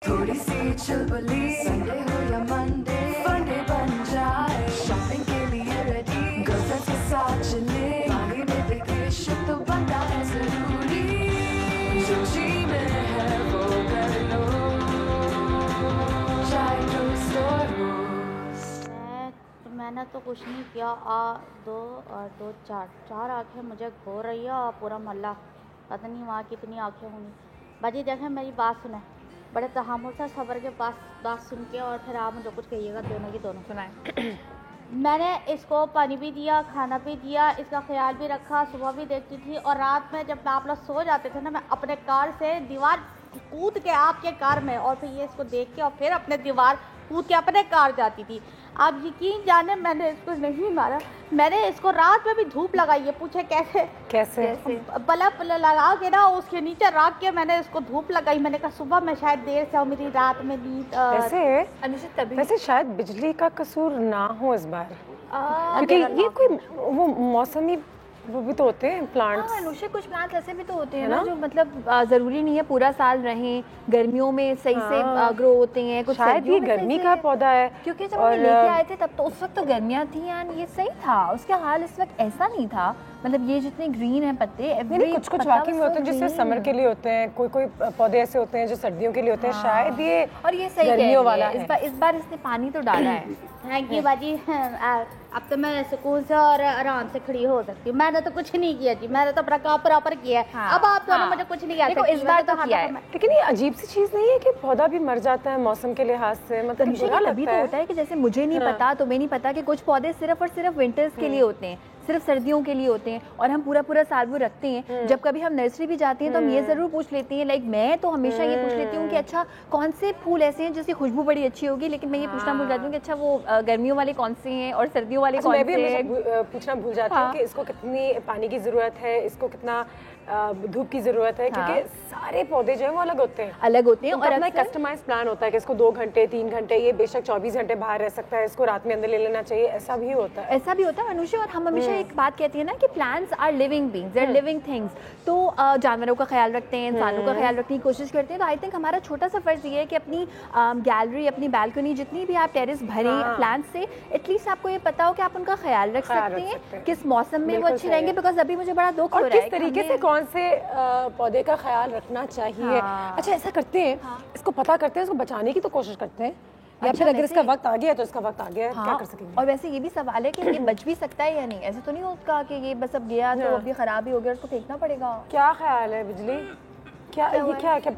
थोड़ी सी चुलबुली, संडे हो या मंडे, फंडे बन जाए, शॉपिंग के लिए रेडी, गर्लफ्रेंड्स के साथ चले, पानी में वेकेशन तो बनता है जरूरी, जो जी में है वो कर लो, चाहे टोस्ट और रोस्ट। मैंने तो कुछ नहीं किया। दो और दो चार आँखें मुझे घो रही है और पूरा मोहल्ला, पता नहीं वहाँ कितनी आँखें होंगी। बाजी देखें, मेरी बात सुने, बड़े तहम्मुल से सब्र के पास बात सुन के और फिर आप मुझे कुछ कहिएगा, दोनों की दोनों सुनाएं। मैंने इसको पानी भी दिया, खाना भी दिया, इसका ख्याल भी रखा, सुबह भी देखती थी, और रात में जब आप लोग सो जाते थे ना, मैं अपने कार से दीवार कूद के आपके कार में, और फिर ये इसको देख के और फिर अपने दीवार कूद के अपने कार जाती थी। आप यकीन जाने, मैंने इसको नहीं मारा, मैंने इसको रात में भी धूप लगाई है। पूछे कैसे कैसे? बल्ब लगा के ना उसके नीचे रख के मैंने इसको धूप लगाई। मैंने कहा सुबह मैं शायद देर से आऊँ, मेरी रात में नींद वैसे शायद बिजली का कसूर ना हो इस बार, क्योंकि ये कोई वो मौसमी वो भी तो होते हैं प्लांट्स। अनुषा, कुछ प्लांट्स ऐसे भी तो होते हैं ना जो मतलब ज़रूरी नहीं है पूरा साल रहें, गर्मियों में सही से ग्रो होते हैं, कुछ शायद ये गर्मी का पौधा है, क्योंकि जब हम लेके आए थे तब तो उस वक्त तो गर्मियाँ थी एंड ये सही था, उसका हाल इस वक्त ऐसा नहीं था। मतलब ये जितने ग्रीन हैं पत्ते, कुछ वाकई में होते हैं जिससे समर के लिए होते हैं, कोई पौधे ऐसे होते हैं जो सर्दियों के लिए होते हैं। शायद ये और ये सही गर्मियों वाला है। इस बार इसने पानी तो डाला है। थैंक यू बाजी। अब तो मैं सुकून से और आराम से खड़ी हो सकती हूँ। मैंने तो कुछ नहीं किया जी, मैंने तो अपना काम प्रॉपर किया है। अब आप दोनों मुझे कुछ नहीं किया, इस बार तो किया है। लेकिन ये अजीब सी चीज नहीं है कि पौधा भी मर जाता है मौसम के लिहाज से? मतलब तभी तो होता है कि जैसे मुझे नहीं पता, तुम्हें नहीं पता कि कुछ पौधे सिर्फ और सिर्फ विंटर्स के लिए होते हैं, सिर्फ सर्दियों के लिए होते हैं, और हम पूरा साल वो रखते हैं। जब कभी हम नर्सरी भी जाते हैं तो हम ये जरूर पूछ लेते हैं, लाइक मैं तो हमेशा ये पूछ लेती हूँ कि अच्छा कौन से फूल ऐसे हैं जिसकी खुशबू बड़ी अच्छी होगी, लेकिन मैं ये पूछना भूल जाती हूँ कि अच्छा वो गर्मियों वाले कौन से हैं और सर्दियों वाले कौन से हैं। पूछना भूल जाती हूँ कि इसको कितनी पानी की जरूरत है, इसको कितना धूप की जरूरत है, क्योंकि सारे पौधे जो है वो अलग होते हैं और अपना कस्टमाइज्ड प्लान होता है कि इसको 2 घंटे 3 घंटे, ये बेशक 24 घंटे बाहर रह सकता है, इसको रात में अंदर ले लेना चाहिए, ऐसा भी होता है अनुषा। और हम हमेशा एक बात कहती है ना कि plants are living beings, they are living things. तो जानवरों का ख्याल रखते हैं, इंसानों का ख्याल रखने की कोशिश करते हैं। तो आई थिंक हमारा छोटा सा फर्ज ये है कि अपनी गैलरी, अपनी बालकनी, जितनी भी आप टेरेस भरें प्लांट्स से, एटलीस्ट आपको ये पता हो कि आप उनका ख्याल रख सकते हैं, किस मौसम में वो अच्छे रहेंगे। बिकॉज अभी मुझे बड़ा दुख हो रहा है किस तरीके से कौन से पौधे का ख्याल रखना चाहिए। अच्छा, ऐसा करते हैं, इसको पता करते हैं, इसको बचाने की तो कोशिश करते हैं, या फिर अगर इसका वक्त आ गया तो इसका वक्त आ गया, क्या कर सकेंगे। और वैसे ये भी सवाल है कि ये बच भी सकता है या नहीं। ऐसे तो नहीं होगा कि ये बस अब गया तो अभी खराब ही हो गया, उसको फेंकना पड़ेगा। क्या ख्याल है बिजली? क्या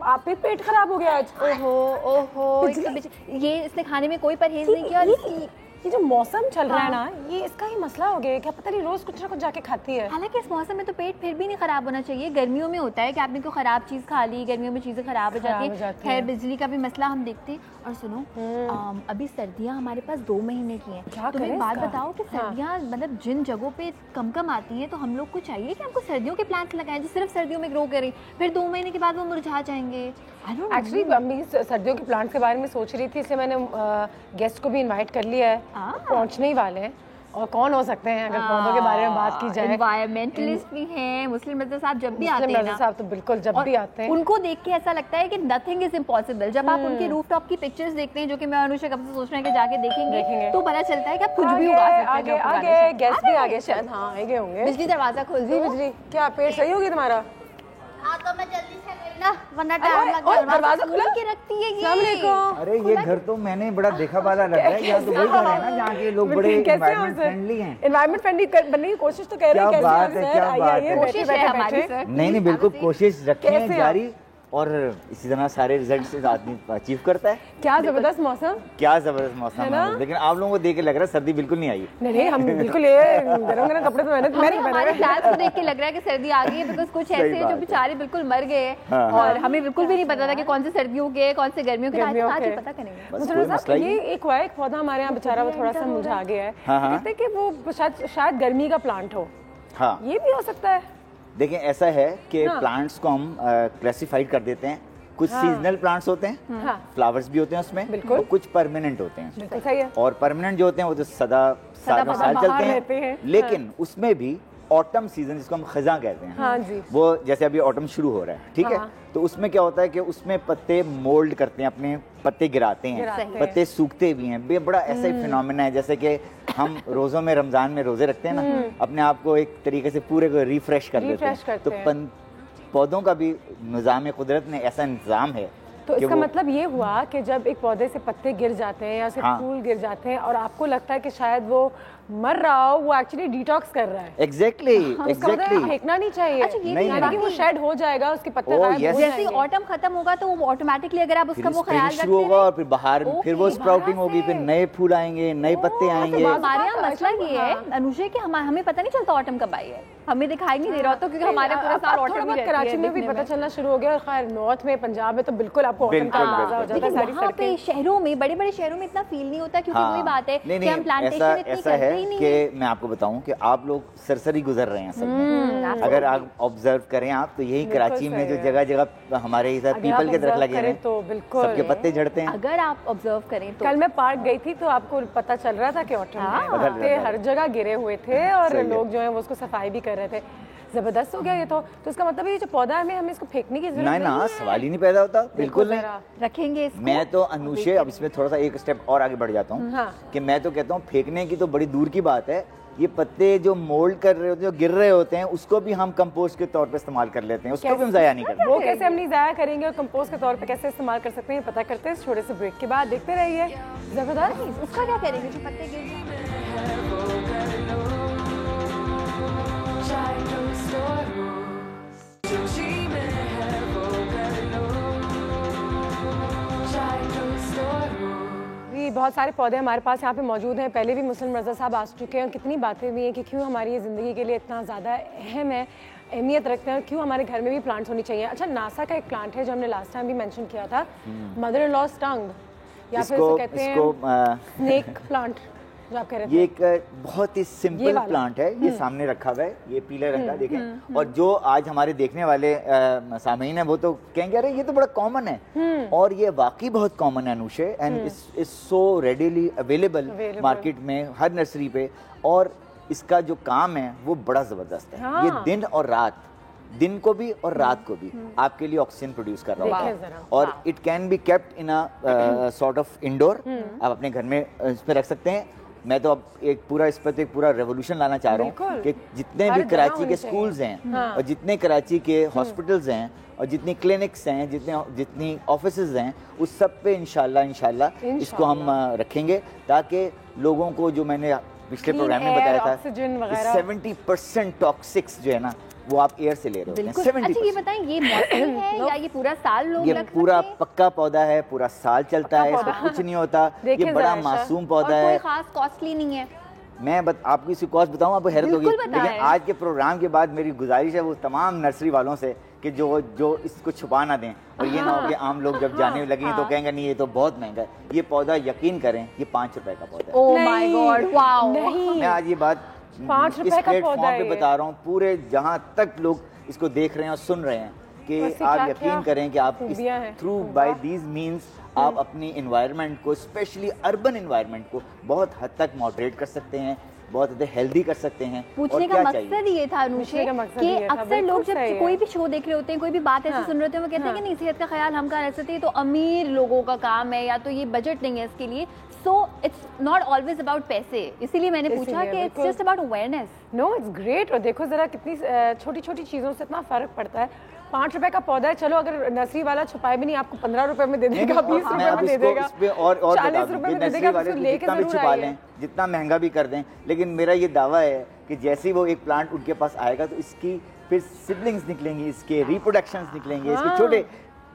आप भी पेट खराब हो गया आज? ओहो ये इसने खाने में कोई परहेज नहीं किया। ये जो मौसम चल रहा है ना, ये इसका ही मसला हो गया है। क्या पता नहीं रोज कुछ ना कुछ जाके खाती है। हालांकि इस मौसम में तो पेट फिर भी नहीं खराब होना चाहिए। गर्मियों में होता है कि आपने कोई खराब चीज खा ली, गर्मियों में चीजें खराब हो जाती है। खैर, बिजली का भी मसला हम देखते हैं। और सुनो, अभी सर्दियां हमारे पास 2 महीने की हैं। तो एक बात बताओ कि सर्दियां मतलब जिन जगहों पे कम आती हैं, तो हम लोग को चाहिए कि हमको सर्दियों के प्लांट्स लगाएं जो सिर्फ सर्दियों में ग्रो करें, फिर 2 महीने के बाद वो मुरझा जाएंगे। एक्चुअली मम्मी सर्दियों के प्लांट्स के बारे में सोच रही थी, इसलिए मैंने गेस्ट को भी इनवाइट कर लिया है, पहुंचने ही वाले हैं। और कौन हो सकते हैं अगर पौधों के बारे में बात की जाए। एनवायरमेंटलिस्ट भी हैं, मुस्लिम रज़ा साहब जब भी आते हैं ना, साहब तो बिल्कुल जब भी आते हैं, उनको देख के ऐसा लगता है कि नथिंग इज इम्पॉसिबल। जब आप उनकी रूफटॉप की पिक्चर्स देखते हैं, जो कि मैं अनुषा कब से सोच रहे हैं कि जाके देखेंगे, तो पता चलता है कि आप कुछ भी उगा सकते हैं। आगे गेस्ट भी आगे शायद, हाँ आगे होंगे। बिजली दरवाजा खोल दी। बिजली, क्या पेट सही होगी तुम्हारा? तो मैं जल्दी से गई ना, वरना टाइम लग जाएगा। दरवाजा खुला के रखती है ये। अरे ये घर तो मैंने बड़ा देखा वाला लग रहा है। यहाँ तो वही घर है ना जहाँ के लोग बड़े एनवायरमेंट फ्रेंडली हैं। एनवायरमेंट फ्रेंडली बनने की कोशिश तो कर रहे हैं। क्या बात है, क्या बात है। कोशिश है हमारी सर। नहीं बिल्कुल कोशिश रखें जारी, और इसी तरह सारे रिजल्ट आदमी अचीव करता है। क्या जबरदस्त मौसम, क्या जबरदस्त मौसम है। लेकिन आप लोगों को देख के लग रहा है सर्दी बिल्कुल नहीं आई। नहीं, हम बिल्कुल ये गरम गरम कपड़े तो मैंने हमारे प्लान्स को देख के लग रहा है कि सर्दी आ गई है। बिकॉज कुछ ऐसे हैं जो बेचारे बिल्कुल मर गए हैं, और हमें बिल्कुल भी नहीं पता था कि कौन से सर्दियों के कौन से गर्मियों के। आज पता करेंगे। ये एक पौधा हमारे यहाँ बेचारा वो थोड़ा सा मुरझा गया है, कहते हैं कि वो शायद गर्मी का प्लांट हो। हाँ, ये भी हो सकता है। देखें, ऐसा है कि प्लांट्स को हम क्लासिफाइड कर देते हैं। कुछ सीजनल प्लांट्स होते हैं, फ्लावर्स भी होते हैं उसमें, और कुछ परमानेंट होते हैं। और परमानेंट जो होते हैं वो तो साल चलते हैं। लेकिन उसमें भी ऑटम सीजन जिसको हम खजा कहते हैं, हाँ जी, वो जैसे अभी ऑटम शुरू हो रहा है, ठीक है, तो उसमें क्या होता है कि उसमें पत्ते मोल्ड करते हैं, अपने पत्ते गिराते हैं, पत्ते सूखते भी हैं। बड़ा ऐसा ही फिनोमेना है जैसे कि हम रोज़ों में, रमज़ान में रोज़े रखते हैं ना, अपने आप को एक तरीके से पूरे को रिफ्रेश कर लेते हैं। तो पौधों का भी निज़ाम कुदरत ने ऐसा इंतज़ाम है। तो इसका मतलब ये हुआ कि जब एक पौधे से पत्ते गिर जाते हैं या सिर्फ फूल गिर जाते हैं और आपको लगता है कि शायद वो मर रहा हो, वो एक्चुअली डिटॉक्स कर रहा है। एग्जैक्टली फेंकना नहीं चाहिए। अच्छा, ये यानी कि वो शेड हो जाएगा, उसके पत्ते गायब हो जाएंगे। जैसे ऑटम खत्म होगा तो वो ऑटोमेटिकली अगर आप उसका वो ख्याल रखते होगा और फिर बाहर फिर वो स्प्राउटिंग होगी, फिर नए फूल आएंगे, नए पत्ते आएंगे। हमारे यहाँ मसला ये है अनुषा कि हमें पता नहीं चलता ऑटम कब आई है, हमें दिखाई नहीं दे रहा तो, क्योंकि हमारे पूरा साल ऑटम ही रहती है। कराची में भी पता चलना शुरू हो गया, खैर नॉर्थ में, पंजाब में तो बिल्कुल आपको ऑटम का अंदाजा हो जाता है। सारी सड़कें शहरों में, बड़े बड़े शहरों में इतना फील नहीं होता, क्योंकि वही बात है कि हम प्लांटेशन इतनी करते ही नहीं है। मैं आपको बताऊं कि आप लोग सरसरी गुजर रहे हैं असल में। अगर आप ऑब्जर्व करें आप तो यही कराची में जो जगह जगह हमारे इधर पीपल के दरख्त लगे हैं तो बिल्कुल सबके पत्ते झड़ते हैं। अगर आप ऑब्जर्व करें तो कल मैं पार्क गई थी तो आपको पता चल रहा था कि ऑटम में हर जगह गिरे हुए थे और लोग जो है वो उसको सफाई भी कर रहे थे। जबरदस्त हो गया ये तो इसका मतलब ये जो पौधा है हमें इसको फेंकने की जरूरत नहीं है। ना सवाल ही नहीं पैदा होता, बिल्कुल नहीं रखेंगे इसको। मैं तो अनुषे अब इसमें थोड़ा सा एक स्टेप और आगे बढ़ जाता हूँ कि मैं तो कहता हूँ फेंकने की तो बड़ी दूर की बात है, ये पत्ते जो मोल्ड कर रहे होते हैं, जो गिर रहे होते हैं, उसको भी हम कंपोस्ट के तौर पे इस्तेमाल कर लेते हैं, उसको भी हम जाया नहीं करते। वो कैसे हम नहीं जाया करेंगे और कंपोस्ट के तौर पे कैसे इस्तेमाल कर सकते हैं पता करते हैं इस छोटे से ब्रेक के बाद। देखते रहिए। जबरदस्त। उसका क्या करेंगे जो पत्ते गिर बहुत सारे पौधे हमारे पास यहाँ पे मौजूद हैं। पहले भी मुस्लिम रज़ा साहब आ चुके हैं और कितनी बातें हुई हैं कि क्यों हमारी ये ज़िंदगी के लिए इतना ज़्यादा अहम है, अहमियत रखते हैं, क्यों हमारे घर में भी प्लांट्स होनी चाहिए। अच्छा, नासा का एक प्लांट है जो हमने लास्ट टाइम भी मेंशन किया था, मदर इन लॉस टंग, या फिर इसे कहते हैं स्नेक प्लांट जो आप कह रहे थे। ये एक बहुत ही सिंपल प्लांट है, ये सामने रखा हुआ है, ये पीले रंग का देखें। और जो आज हमारे देखने वाले सामीन है वो तो कहेंगे अरे ये तो बड़ा कॉमन है, और ये वाकई बहुत कॉमन है Anushe, and is so readily available market में हर नर्सरी पे। और इसका जो काम है वो बड़ा जबरदस्त है। ये दिन और रात, दिन को भी और रात को भी आपके लिए ऑक्सीजन प्रोड्यूस कर रहा है, और it can be kept in a sort of indoor. आप अपने घर में इसमें रख सकते हैं। मैं तो अब एक पूरा इस पर एक पूरा रेवोल्यूशन लाना चाह रहा हूँ कि जितने भी कराची के स्कूल्स हैं और जितने कराची के हॉस्पिटल्स हैं और जितनी क्लिनिक्स हैं, जितनी ऑफिसेज हैं, उस सब पे इंशाल्लाह इसको हम रखेंगे, ताकि लोगों को, जो मैंने पिछले प्रोग्राम में बताया था, 70% टॉक्सिक्स जो है ना वो आप एयर से ले रहे हो। अच्छा, ये बताएं, ये मौसमी है या ये पूरा साल लोग ये पूरा पक्का पौधा है, पूरा साल चलता है, इसमें कुछ नहीं होता। ये बड़ा मासूम पौधा है, कोई खास कॉस्टली नहीं है। मैं आपको इसकी कॉस्ट बताऊं, आपको हैरत होगी। लेकिन आज के प्रोग्राम के बाद मेरी गुजारिश है वो तमाम नर्सरी वालों से कि जो इसको छुपा ना दें, और ये ना हो कि आम लोग जब जाने लगे तो कहेंगे नहीं ये तो बहुत महंगा है। ये पौधा यकीन करें ये 5 रुपए का पौधा है। Oh my God, wow. मैं आज ये बात 5 रुपए का पौधा पे बता रहा हूँ, पूरे जहाँ तक लोग इसको देख रहे हैं और सुन रहे हैं, कि आप यकीन करें कि आप थ्रू बाय दीज मीन्स आप अपनी इन्वायरमेंट को, स्पेशली अर्बन इन्वायरमेंट को बहुत हद तक मॉडरेट कर सकते हैं, बहुत ज़्यादा हेल्दी कर सकते हैं। पूछने का मकसद ये था अनुषे कि अक्सर लोग जब कोई भी शो देख रहे होते हैं, कोई भी बात ऐसे सुन रहे होते हैं, वो कहते हैं कि नहीं, सेहत का ख्याल हम कर सकते हैं, तो अमीर लोगों का काम है, या तो ये बजट नहीं है इसके लिए। So it's not always about पैसे, इसीलिए मैंने पूछा कि it's just about awareness. No, it's great. और देखो जरा कितनी छोटी छोटी चीज़ों से इतना फ़र्क पड़ता है। 5 रुपए का पौधा है, चलो अगर नर्सरी वाला छुपाए भी नहीं, आपको 15 रुपए में दे देगा, 20 रुपए में दे देगा, 40 रुपए में दे देगा, तो लेके जरूर छुपा लें, जितना महंगा भी कर दें। लेकिन मेरा ये दावा है कि जैसे ही वो एक प्लांट उनके पास आएगा तो इसकी फिर सिबलिंग्स निकलेंगी, इसके रिप्रोडक्शंस निकलेंगे, इसके छोटे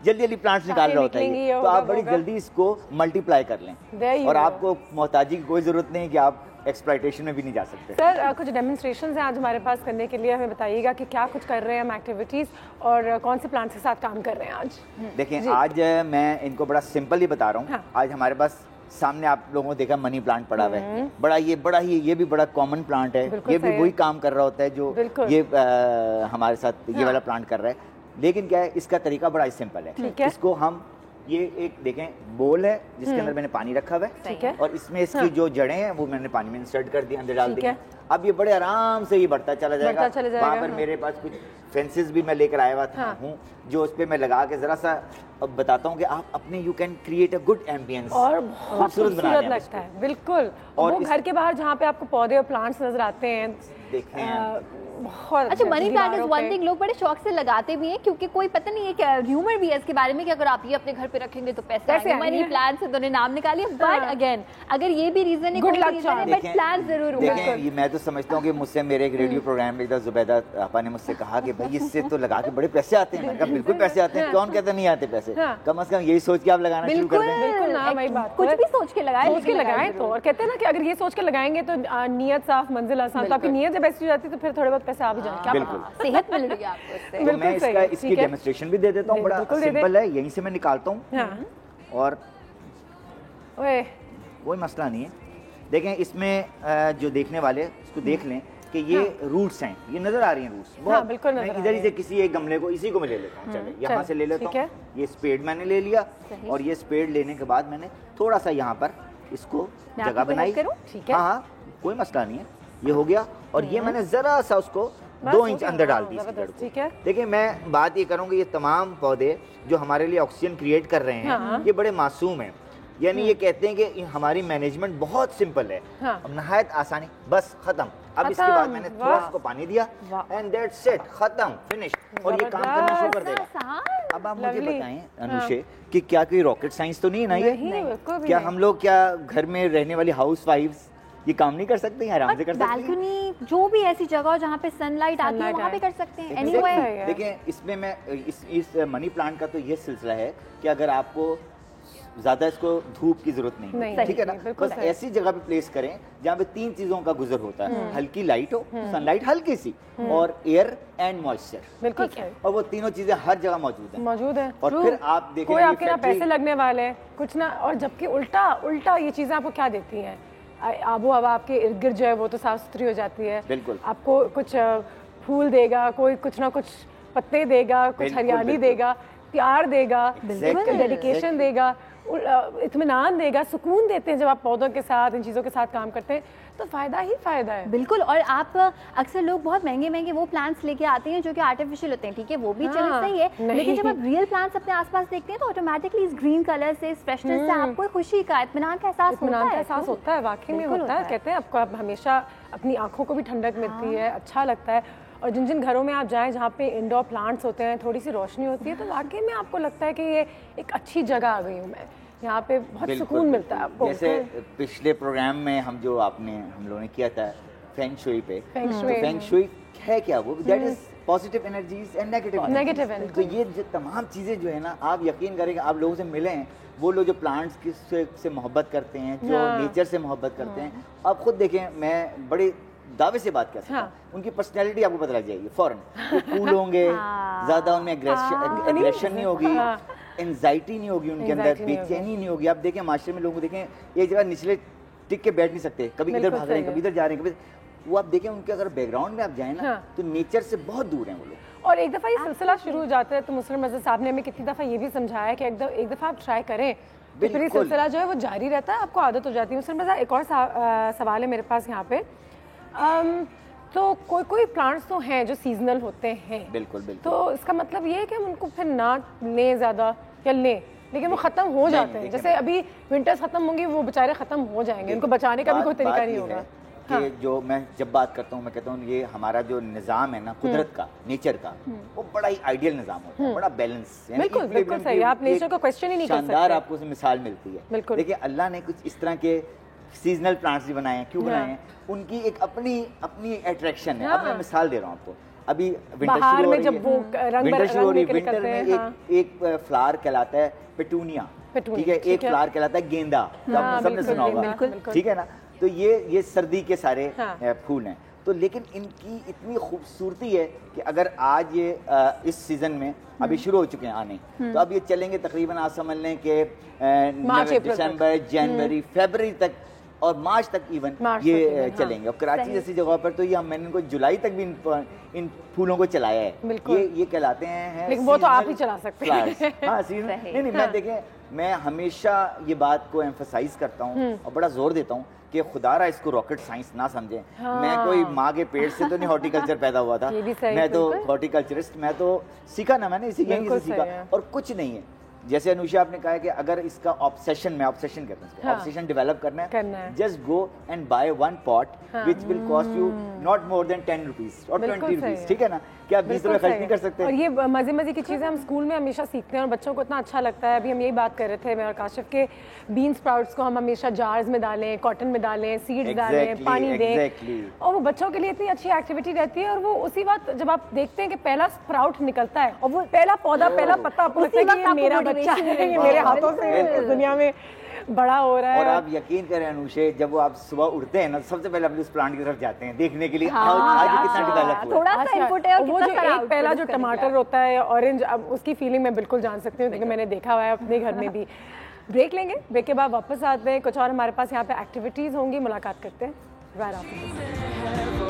जल्दी प्लांट्स निकाल रहा होता है, तो आप बड़ी जल्दी इसको मल्टीप्लाई कर लें, और आपको मोहताजी की कोई जरूरत नहीं कि आप एक्सप्लॉयटेशन में भी नहीं जा सकते। सर, कुछ डेमोन्स्ट्रेशंस हैं आज हमारे पास करने के लिए, हमें बताइएगा कि क्या कुछ कर रहे हैं हम एक्टिविटीज़, और कौन से प्लांट्स के साथ काम कर रहे हैं आज। देखें, आज मैं इनको बड़ा सिंपल ही बता रहा हूँ। आज हमारे पास सामने आप लोगों को देखा मनी प्लांट पड़ा हुआ है, ये भी बड़ा कॉमन प्लांट है, ये भी वही काम कर रहा होता है जो ये हमारे साथ ये वाला प्लांट कर रहा है। लेकिन क्या है, इसका तरीका बड़ा सिंपल है। इसको हम ये एक देखें बोल है जिसके अंदर मैंने पानी रखा हुआ है, ठीक है। और इसमें इसकी जो जड़ें हैं वो मैंने पानी में इंसर्ट कर दी, अंदर डाल दी। अब ये बड़े आराम से ये बढ़ता चला जाएगा। वहाँ पर मेरे पास कुछ फेंसेस भी मैं लेकर आया हुआ हूँ जो उस पर मैं लगा के जरा सा अब बताता हूँ कि आप अपने you can create a good ambience और बहुत खूबसूरत लगता है बिल्कुल। और वो घर के बाहर जहाँ पे आपको पौधे और प्लांट्स नजर आते हैं देखें बहुत अच्छा, money plant is one thing, लोग बड़े शौक से लगाते भी हैं क्योंकि कोई पता नहीं है क्या र्यूमर भी है इसके बारे में कि अगर आप ये अपने घर पे रखेंगे तो पैसे आएंगे। मनी प्लांट से तो नाम निकालिए, बट अगेन अगर ये भी रीजन है, कोई रीजन है, बट प्लांट जरूर होगा। देखें मैं तो समझता हूँ कि मुझसे मेरे एक रेडियो प्रोग्राम में जुबैदा आपा ने मुझसे कहा कि भाई इससे तो लगा के बड़े पैसे आते हैं। मैंने कहा बिल्कुल पैसे आते हैं, कौन कहता नहीं आते पैसे, कम से कम यही सोच के आप लगाना शुरू कर दें। बिल्कुल ना वही बात, कुछ भी सोच के लगाएं तो। और कहते हैं ना कि अगर ये सोच के लगाएंगे तो नीयत साफ मंजिल आसान, तो आपकी नीयत जब ऐसी हो जाती है तो फिर थोड़े बहुत पैसे आ भी जाएंगे, सेहत मिल रही है आपको इससे। तो मैं इसकी डेमोन्स्ट्रेशन भी दे देता हूँ, बड़ा सिंपल है, यहीं से मैं निकालता हूँ और कोई मसला नहीं है। देखें इसमें जो देखने वाले इसको देख लें कि ये रूट्स हैं, ये नजर आ रही हैं रूट्स बहुत। मैं इधर ही से किसी एक गमले को इसी को मैं ले लेता हूँ, चले यहाँ से ले लेता हूँ। ये स्पेड मैंने ले लिया और ये स्पेड लेने के बाद मैंने थोड़ा सा यहाँ पर इसको जगह बनाई। हाँ कोई मसला नहीं है, ये हो गया। और ये मैंने जरा सा उसको 2 इंच अंदर डाल दी। ठीक है। देखिए मैं बात ये करूँगी, ये तमाम पौधे जो हमारे लिए ऑक्सीजन क्रिएट कर रहे हैं ये बड़े मासूम हैं, यानी ये कहते हैं कि हमारी मैनेजमेंट बहुत सिंपल है, अब नहायत आसानी, बस खत्म। अब इसके बाद मैंने थोड़ा इसको पानी दिया एंड दैट्स इट, खत्म, फिनिश, और ये काम करना शुरू कर देगा। अब आप मुझे बताएं अनुषे कि क्या कोई रॉकेट साइंस तो नहीं है ना ये? क्या हम लोग क्या घर में रहने वाली हाउस वाइफ्स ये काम नहीं कर सकते हैं? आराम से कर सकते हैं। बालकनी जो भी ऐसी जगह हो जहाँ पे सनलाइट आती है वहाँ पे कर सकते हैं। एनीवे देखिए इसमें मैं इस मनी प्लांट का तो ये सिलसिला है कि अगर आपको ज्यादा इसको धूप की जरूरत नहीं, ठीक है ना, बस ऐसी जगह पे प्लेस करें जहाँ पे 3 चीजों का गुजर होता है, हल्की लाइट हो, सनलाइट हल्की सी, और एयर एंड मॉइस्चर। बिल्कुल, और वो तीनों चीजें हर जगह मौजूद है। और फिर आप देखें कोई आपके ना पैसे लगने वाले कुछ ना, और जबकि उल्टा ये चीजें आपको क्या देती हैं, आबो हवा आपके इर्द गिर्द जो है वो तो साफ सुथरी हो जाती है। बिल्कुल, आपको कुछ फूल देगा, कोई कुछ ना कुछ पत्ते देगा, कुछ हरियाली देगा, प्यार देगा, डेडिकेशन देगा, इत्मीनान देगा, सुकून देते हैं। जब आप पौधों के साथ इन चीज़ों के साथ काम करते हैं तो फ़ायदा ही फ़ायदा है। बिल्कुल। और आप अक्सर लोग बहुत महंगे वो प्लांट्स लेके आते हैं जो कि आर्टिफिशियल होते हैं, ठीक है, वो भी चलो सही है, लेकिन जब आप रियल प्लांट्स अपने आसपास देखते हैं तो ऑटोमेटिकली इस ग्रीन कलर से, इस फ्रेशनेस से आपको खुशी का, इत्मीनान का एहसास होता है। वाकई में होता है। कहते हैं आपको हमेशा अपनी आंखों को भी ठंडक मिलती है, अच्छा लगता है। और जिन जिन घरों में आप जाएं जहाँ पे इंडोर प्लांट्स होते हैं, थोड़ी सी रोशनी होती है, तो वाकई में आपको लगता है कि ये एक अच्छी जगह आ गई हूँ मैं, यहाँ पे बहुत सुकून मिलता है आपको। जैसे पिछले प्रोग्राम में हम लोगों ने किया था फेंग शुई पे, फेंग शुई है क्या वो, that is positive energies and negative energy. तो ये जो तमाम चीजें जो है ना, आप यकीन करेंगे, आप लोगों से मिले हैं, वो लोग जो प्लांट्स से मोहब्बत करते हैं, जो नेचर से मोहब्बत करते हैं, आप खुद देखें, मैं बड़े दावे से बात कर सकता हूँ, उनकी पर्सनैलिटी आपको पता लग जाएगी फौरन, कूल होंगे, ज्यादा उनमें एग्रेशन नहीं होगी, एंजाइटी नहीं होगी उनके अंदर, बेचैनी नहीं होगी। आप देखें माशरे में लोगों को देखें, एक जगह निचले टिक के बैठ नहीं सकते, कभी इधर भाग रहे हैं, कभी इधर जा रहे हैं, कभी वो। आप देखें उनके अगर बैकग्राउंड में आप जाए ना तो नेचर से बहुत दूर हैं वो लोग। और एक दफ़ा ये सिलसिला शुरू हो जाता है तो मुस्लिम रज़ा साहब ने हमें कितनी दफ़ा ये भी समझाया कि एक दफ़ा आप ट्राई करें तो फिर ये सिलसिला जो है वो जारी रहता है, आपको आदत हो जाती है। मुस्लिम रज़ा, एक और सवाल है मेरे पास यहाँ पे, तो कोई प्लांट्स तो हैं जो सीजनल होते हैं, बिल्कुल, तो इसका मतलब ये है कि हम उनको फिर ना लें ज़्यादा, या लें लेकिन वो ख़त्म हो जाते हैं। जैसे अभी विंटर्स ख़त्म होंगी, वो बेचारे ख़त्म हो जाएंगे, उनको बचाने का भी कोई तरीका नहीं होगा। कि जो मैं जब बात करता हूँ, मैं कहता हूँ ये हमारा जो निज़ाम है ना, कुदरत का, नेचर का, वो बड़ा ही आइडियल निज़ाम होता है, बड़ा बैलेंस। बिल्कुल सही, आप नेचर को क्वेश्चन ही नहीं कर सकते। शानदार आपको उसमें मिसाल मिलती है। देखिए अल्लाह ने कुछ इस तरह के सीजनल प्लांट्स भी बनाए हैं, क्यों बनाए हैं, उनकी एक अपनी अट्रैक्शन है। अब मैं मिसाल दे रहा हूँ आपको, अभी विंटर शुरू हो रही है, विंटर में एक फ्लावर कहलाता है पेटूनिया, ठीक है, एक फ्लावर कहलाता है गेंदा, सबने सुना होगा, ठीक है ना। तो ये सर्दी के सारे फूल हैं। तो लेकिन इनकी इतनी खूबसूरती है कि अगर आज ये इस सीजन में अभी शुरू हो चुके हैं आने, तो अब ये चलेंगे तकरीबन, आप समझ लें कि दिसंबर, जनवरी, फरवरी तक और मार्च तक इवन ये चलेंगे। और कराची जैसी जगह पर तो ये मैंने इनको जुलाई तक भी इन फूलों को चलाया है। ये कहलाते हैं, लेकिन वो तो आप ही चला सकते हैं। हाँ सीजन नहीं, मैं देखें मैं हमेशा ये बात को एम्फसाइज करता हूँ और बड़ा जोर देता हूँ कि खुदारा इसको रॉकेट साइंस ना समझें। मैं कोई माँ के पेट से तो नहीं हॉर्टिकल्चर पैदा हुआ था, मैं तो हॉर्टिकल्चरिस्ट, मैं तो सीखा ना, मैंने इसी यहीं से सीखा और कुछ नहीं है। जैसे अनुषा आपने कहा है कि अगर इसका ऑब्सेशन, मैं ऑब्सेशन कहता हूँ इसको, ऑब्सेशन डेवलप करना है, just go and by one pot which will cost you not more than 10 rupees और 20 रुपीज, ठीक है ना, कि आप 20 रुपए खर्च नहीं कर सकते। और ये मजे मजे की चीज़ें हम स्कूल में हमेशा सीखते हैं और बच्चों को इतना अच्छा लगता है। अभी हम यही बात कर रहे थे मैं और काशिफ के, बीन स्प्राउट्स को हम हमेशा जार्स में डालें, कॉटन में डालें, सीड्स डालें, पानी दें, और वो बच्चों के लिए इतनी अच्छी एक्टिविटी रहती है। और वो उसी वक्त जब आप देखते हैं कि पहला स्प्राउट निकलता है और वो पहला पौधा, पहला पत्ता, आपको लगता है कि ये मेरा बच्चा है, ये मेरे हाथों से इस दुनिया में बड़ा हो रहा है। और आप यकीन करें अनुषे, जब वो आप सुबह उठते हैं ना, सबसे पहले अपने उस प्लांट की तरफ जाते हैं देखने के लिए आज कितना डेवलप हुआ। थोड़ा सा इनपुट है, और वो जो एक पहला जो टमाटर होता है ऑरेंज, अब उसकी फीलिंग मैं बिल्कुल जान सकती हूँ क्योंकि मैंने देखा हुआ है अपने घर में भी। ब्रेक लेंगे, ब्रेक के बाद वापस आते हैं, कुछ और हमारे पास यहाँ पे एक्टिविटीज होंगी, मुलाकात करते हैं। Right after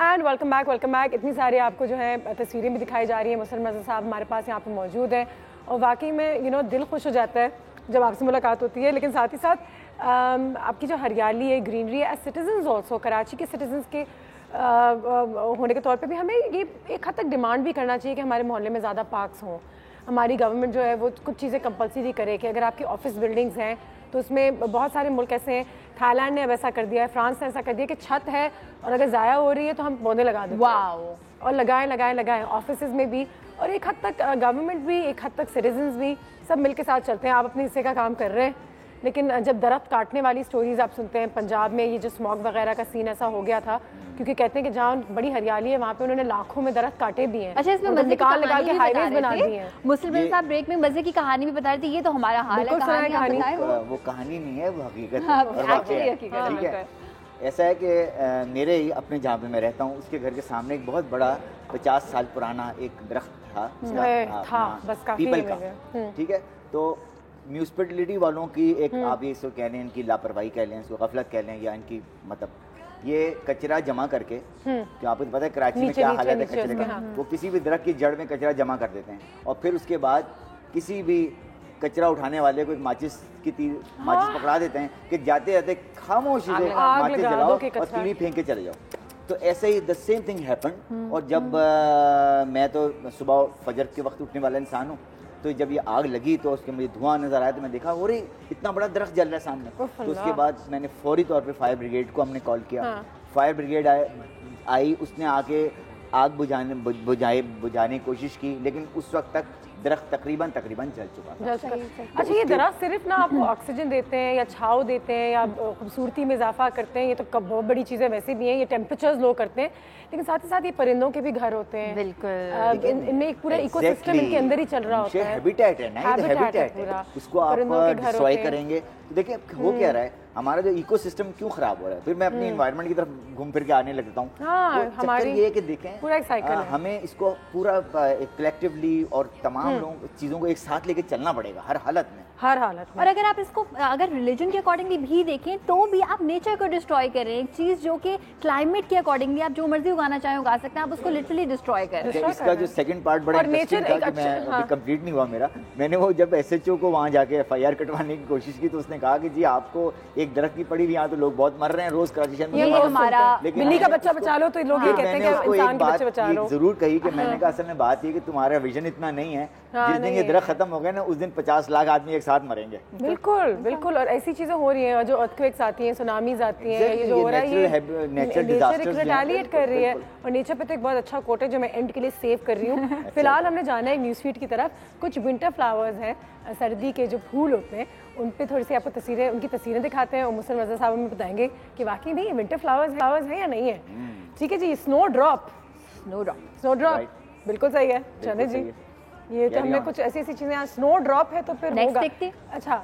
and welcome back. इतनी सारी आपको जो है तस्वीरें भी दिखाई जा रही हैं। मुसलम रज़ा साहब हमारे पास यहाँ पे मौजूद हैं और वाकई में दिल खुश हो जाता है जब आपसे मुलाकात होती है। लेकिन साथ ही साथ आपकी जो हरियाली है, ग्रीनरी है, एज सिटीजन्स ऑल्सो, कराची के सिटीजन्स के होने के तौर पे भी हमें ये एक हद तक डिमांड भी करना चाहिए कि हमारे मोहल्ले में ज़्यादा पार्क्स हों। हमारी गवर्नमेंट जो है वो कुछ चीज़ें कंपलसरी करे कि अगर आपकी ऑफिस बिल्डिंग्स हैं तो उसमें बहुत सारे मुल्क ऐसे हैं, थाईलैंड ने अब ऐसा कर दिया है, फ्रांस ने ऐसा कर दिया कि छत है और अगर ज़ाया हो रही है तो हम पौधे लगा देते हैं और लगाएं ऑफिस में भी। और एक हद तक गवर्नमेंट भी, एक हद तक सिटीजन्स भी, सब मिल के साथ चलते हैं। आप अपने हिस्से का काम कर रहे हैं, लेकिन जब दरख्त काटने वाली स्टोरीज आप सुनते हैं, पंजाब में ये जो स्मॉग वगैरह का सीन ऐसा हो गया था, क्योंकि कहते हैं कि जहाँ बड़ी हरियाली है वहाँ पे उन्होंने लाखों में दरख्त काटे भी हैं। अच्छा, इसमें मजे निकाल लगा के हाईवेज बना दिए हैं। मुस्लिम साहब ब्रेक में मजे की कहानी भी बता रहे थे, ये तो हमारा हाल है। वो कहानी नहीं है, वो हकीकत है। ऐसा है कि मेरे ही अपने जहाँ पे मैं रहता हूँ उसके घर के सामने एक बहुत बड़ा 50 साल पुराना एक दरख्त था पीपल का, ठीक है। तो म्यूनिसिपैलिटी वालों की एक, आप ये इसको कह लें, इनकी लापरवाही कह लें, इसको गफलत कह लें, या इनकी मतलब ये कचरा जमा करके, जो आपको पता है कराची में क्या हालत है कचरे का, वो किसी भी दरख्त की जड़ में कचरा जमा कर देते हैं और फिर उसके बाद किसी भी कचरा उठाने वाले को एक माचिस पकड़ा देते हैं कि जाते जाते खामोशी से माचिस जलाओ और तीली फेंक के चले जाओ। तो ऐसे ही द सेम थिंग हैपन। और जब मैं तो सुबह फजर के वक्त उठने वाला इंसान हूँ, तो जब ये आग लगी तो उसके मुझे धुआं नजर आया तो मैं देखा, अरे इतना बड़ा दरख्त जल रहा है सामने। तो उसके बाद मैंने फौरी तौर पे फायर ब्रिगेड को हमने कॉल किया। फायर ब्रिगेड आई, उसने आके आग बुझाने की कोशिश की, लेकिन उस वक्त तक दरख्त तकरीबन जल चुका था। अच्छा, ये दरख्त सिर्फ ना आपको ऑक्सीजन देते हैं या छाव देते हैं या खूबसूरती में इजाफा करते हैं, ये तो बहुत बड़ी चीज़ें वैसे भी हैं, ये टेम्परेचर्स लो करते हैं, लेकिन साथ ही साथ ये परिंदों के भी घर होते हैं। बिल्कुल, इनमें एक पूरा इकोसिस्टम इनके अंदर ही चल रहा होता है। हैबिटेट है ना, हैबिटेट है, उसको आप डिस्ट्रॉय करेंगे तो देखिए हो क्या रहा है, हमारा जो इकोसिस्टम क्यों खराब हो रहा है। फिर मैं अपनी एनवायरनमेंट की तरफ घूम फिर के आने लगता हूँ। हमारी ये कि देखें पूरा एक साइकिल है, हमें इसको पूरा कलेक्टिवली और तमाम लोग चीज़ों को एक साथ लेके चलना पड़ेगा हर हालत में। और अगर आप इसको अगर रिलीजन के अकॉर्डिंगली भी देखें तो भी आप नेचर को डिस्ट्रॉय कर रहे हैं। एक चीज़ जो कि क्लाइमेट के अकॉर्डिंगली आप जो मर्जी उगाना चाहें उगा सकते हैं, आप उसको लिटरली डिस्ट्रॉय कर रहे हैं। इसका जो सेकंड पार्ट बड़ा इंटरेस्टिंग था कि मैं अभी कंप्लीट नहीं हुआ मेरा। मैंने वो जब SHO को वहाँ जाके FIR कटवाने की कोशिश की तो उसने कहा कि जी आपको एक दरख्त की पड़ी हुई, यहाँ तो लोग बहुत मर रहे हैं रोज कराची में, बिल्ली का बच्चा बचा लो तो लोग ये कहते हैं कि इंसान का बच्चा बचा लो। जरूर कही कि मैंने कहा असल में बात ये कि तुम्हारा विजन इतना नहीं है, जिस दिन ये दरख्त खत्म हो गया ना उस दिन 50 लाख आदमी एक साथ मरेंगे। बिल्कुल बिल्कुल। और ऐसी चीजें हो रही हैं, और जो अर्थक्वेक्स आती हैं, सुनामीज आती हैं, ये जो हो रहा है ये नेचर रिटेलिएट कर रही है। और नेचर पे तो एक बहुत अच्छा कोट है जो मैं एंड के लिए सेव कर रही हूँ। फिलहाल हमने जाना है न्यूज़ फीड की तरफ। कुछ विंटर फ्लावर्स हैं, सर्दी के जो फूल होते हैं उन पे थोड़ी सी आपको तस्वीरें, उनकी तस्वीरें दिखाते हैं और मुस्लिम रज़ा साहब हमें बताएंगे कि वाकई नहीं विंटर फ्लावर्स हैं या नहीं है। ठीक है जी। स्नो ड्रॉप बिल्कुल सही है। चले जी, ये तो हमने कुछ ऐसी चीजें, स्नो ड्रॉप है तो फिर होगा। अच्छा,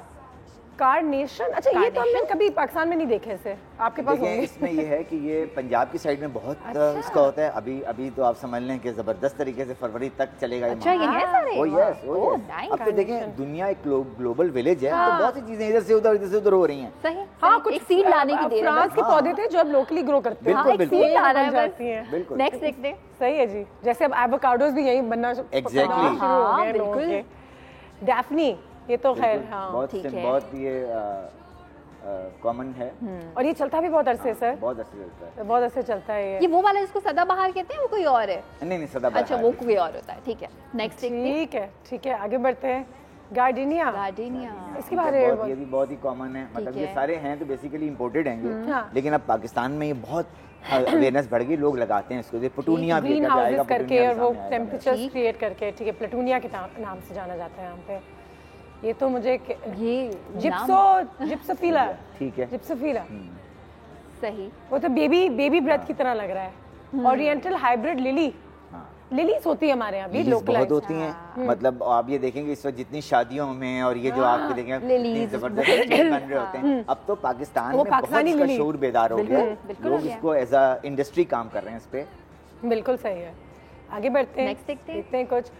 कार्नेशन। अच्छा, ये तो हमने कभी पाकिस्तान में नहीं देखे ऐसे, आपके पास होंगे। इसमें ये है कि ये पंजाब की साइड में बहुत इसका होता है। अभी तो आप समझ लें कि जबरदस्त तरीके से फरवरी तक चलेगा। अच्छा, ये है सारे। अब तो देखें दुनिया एक ग्लोबल विलेज है, तो बहुत सी चीजें इधर से उधर हो रही हैं। सही। हाँ, कुछ सीड लाने की देर है। फ्रांस के पौधे थे जो अब लोकली ग्रो करते हैं। बिल्कुल सीड ला रहा है जाती हैं। बिल्कुल नेक्स्ट देखते हैं। सही है जी। जैसे अब एवोकाडोस भी यहीं बनना शुरू हो गए लोगों के। डैफनी, ये तो खैर हाँ बहुत ये कॉमन है। और ये चलता भी बहुत अरसे सर। बहुत अरसे चलता है। बहुत अरसे चलता है ये वो वाला जिसको सदाबहार कहते हैं, वो कोई और है? नहीं सदाबहार। अच्छा, वो कोई और होता है। ठीक है, नेक्स्ट ठीक है आगे बढ़ते हैं। गार्डेनिया इसके बारे में ये भी बहुत ही कॉमन है। मतलब ये सारे हैं तो बेसिकली इंपोर्टेड हैं, लेकिन अब पाकिस्तान में ये बहुत अवेयरनेस बढ़ गई, लोग लगाते हैं इसको। प्लूटोनिया भी ग्रीन हाउसेस करके और वो टेम्परेचर क्रिएट करके, ठीक है, प्लूटोनिया के नाम से जाना जाता है यहाँ पे। ये तो मुझे ये जिप्सोफिला, ठीक है, जिप्सोफिला सही। वो तो बेबी ब्रेथ की तरह लग रहा है। ओरिएंटल हाइब्रिड लिलीज होती है हमारे यहाँ भी, बहुत होती हैं। मतलब आप ये देखेंगे इस वक्त जितनी शादियों में और ये जो आप देखेंगे जबरदस्त बन रहे होते हैं। अब तो पाकिस्तान में बहुत इसका शोर बेदार हो गया, लोग इसको एज अ इंडस्ट्री काम कर रहे हैं इस पे। बिल्कुल सही है। आगे बढ़ते हैं, नेक्स्ट देखते हैं कुछ।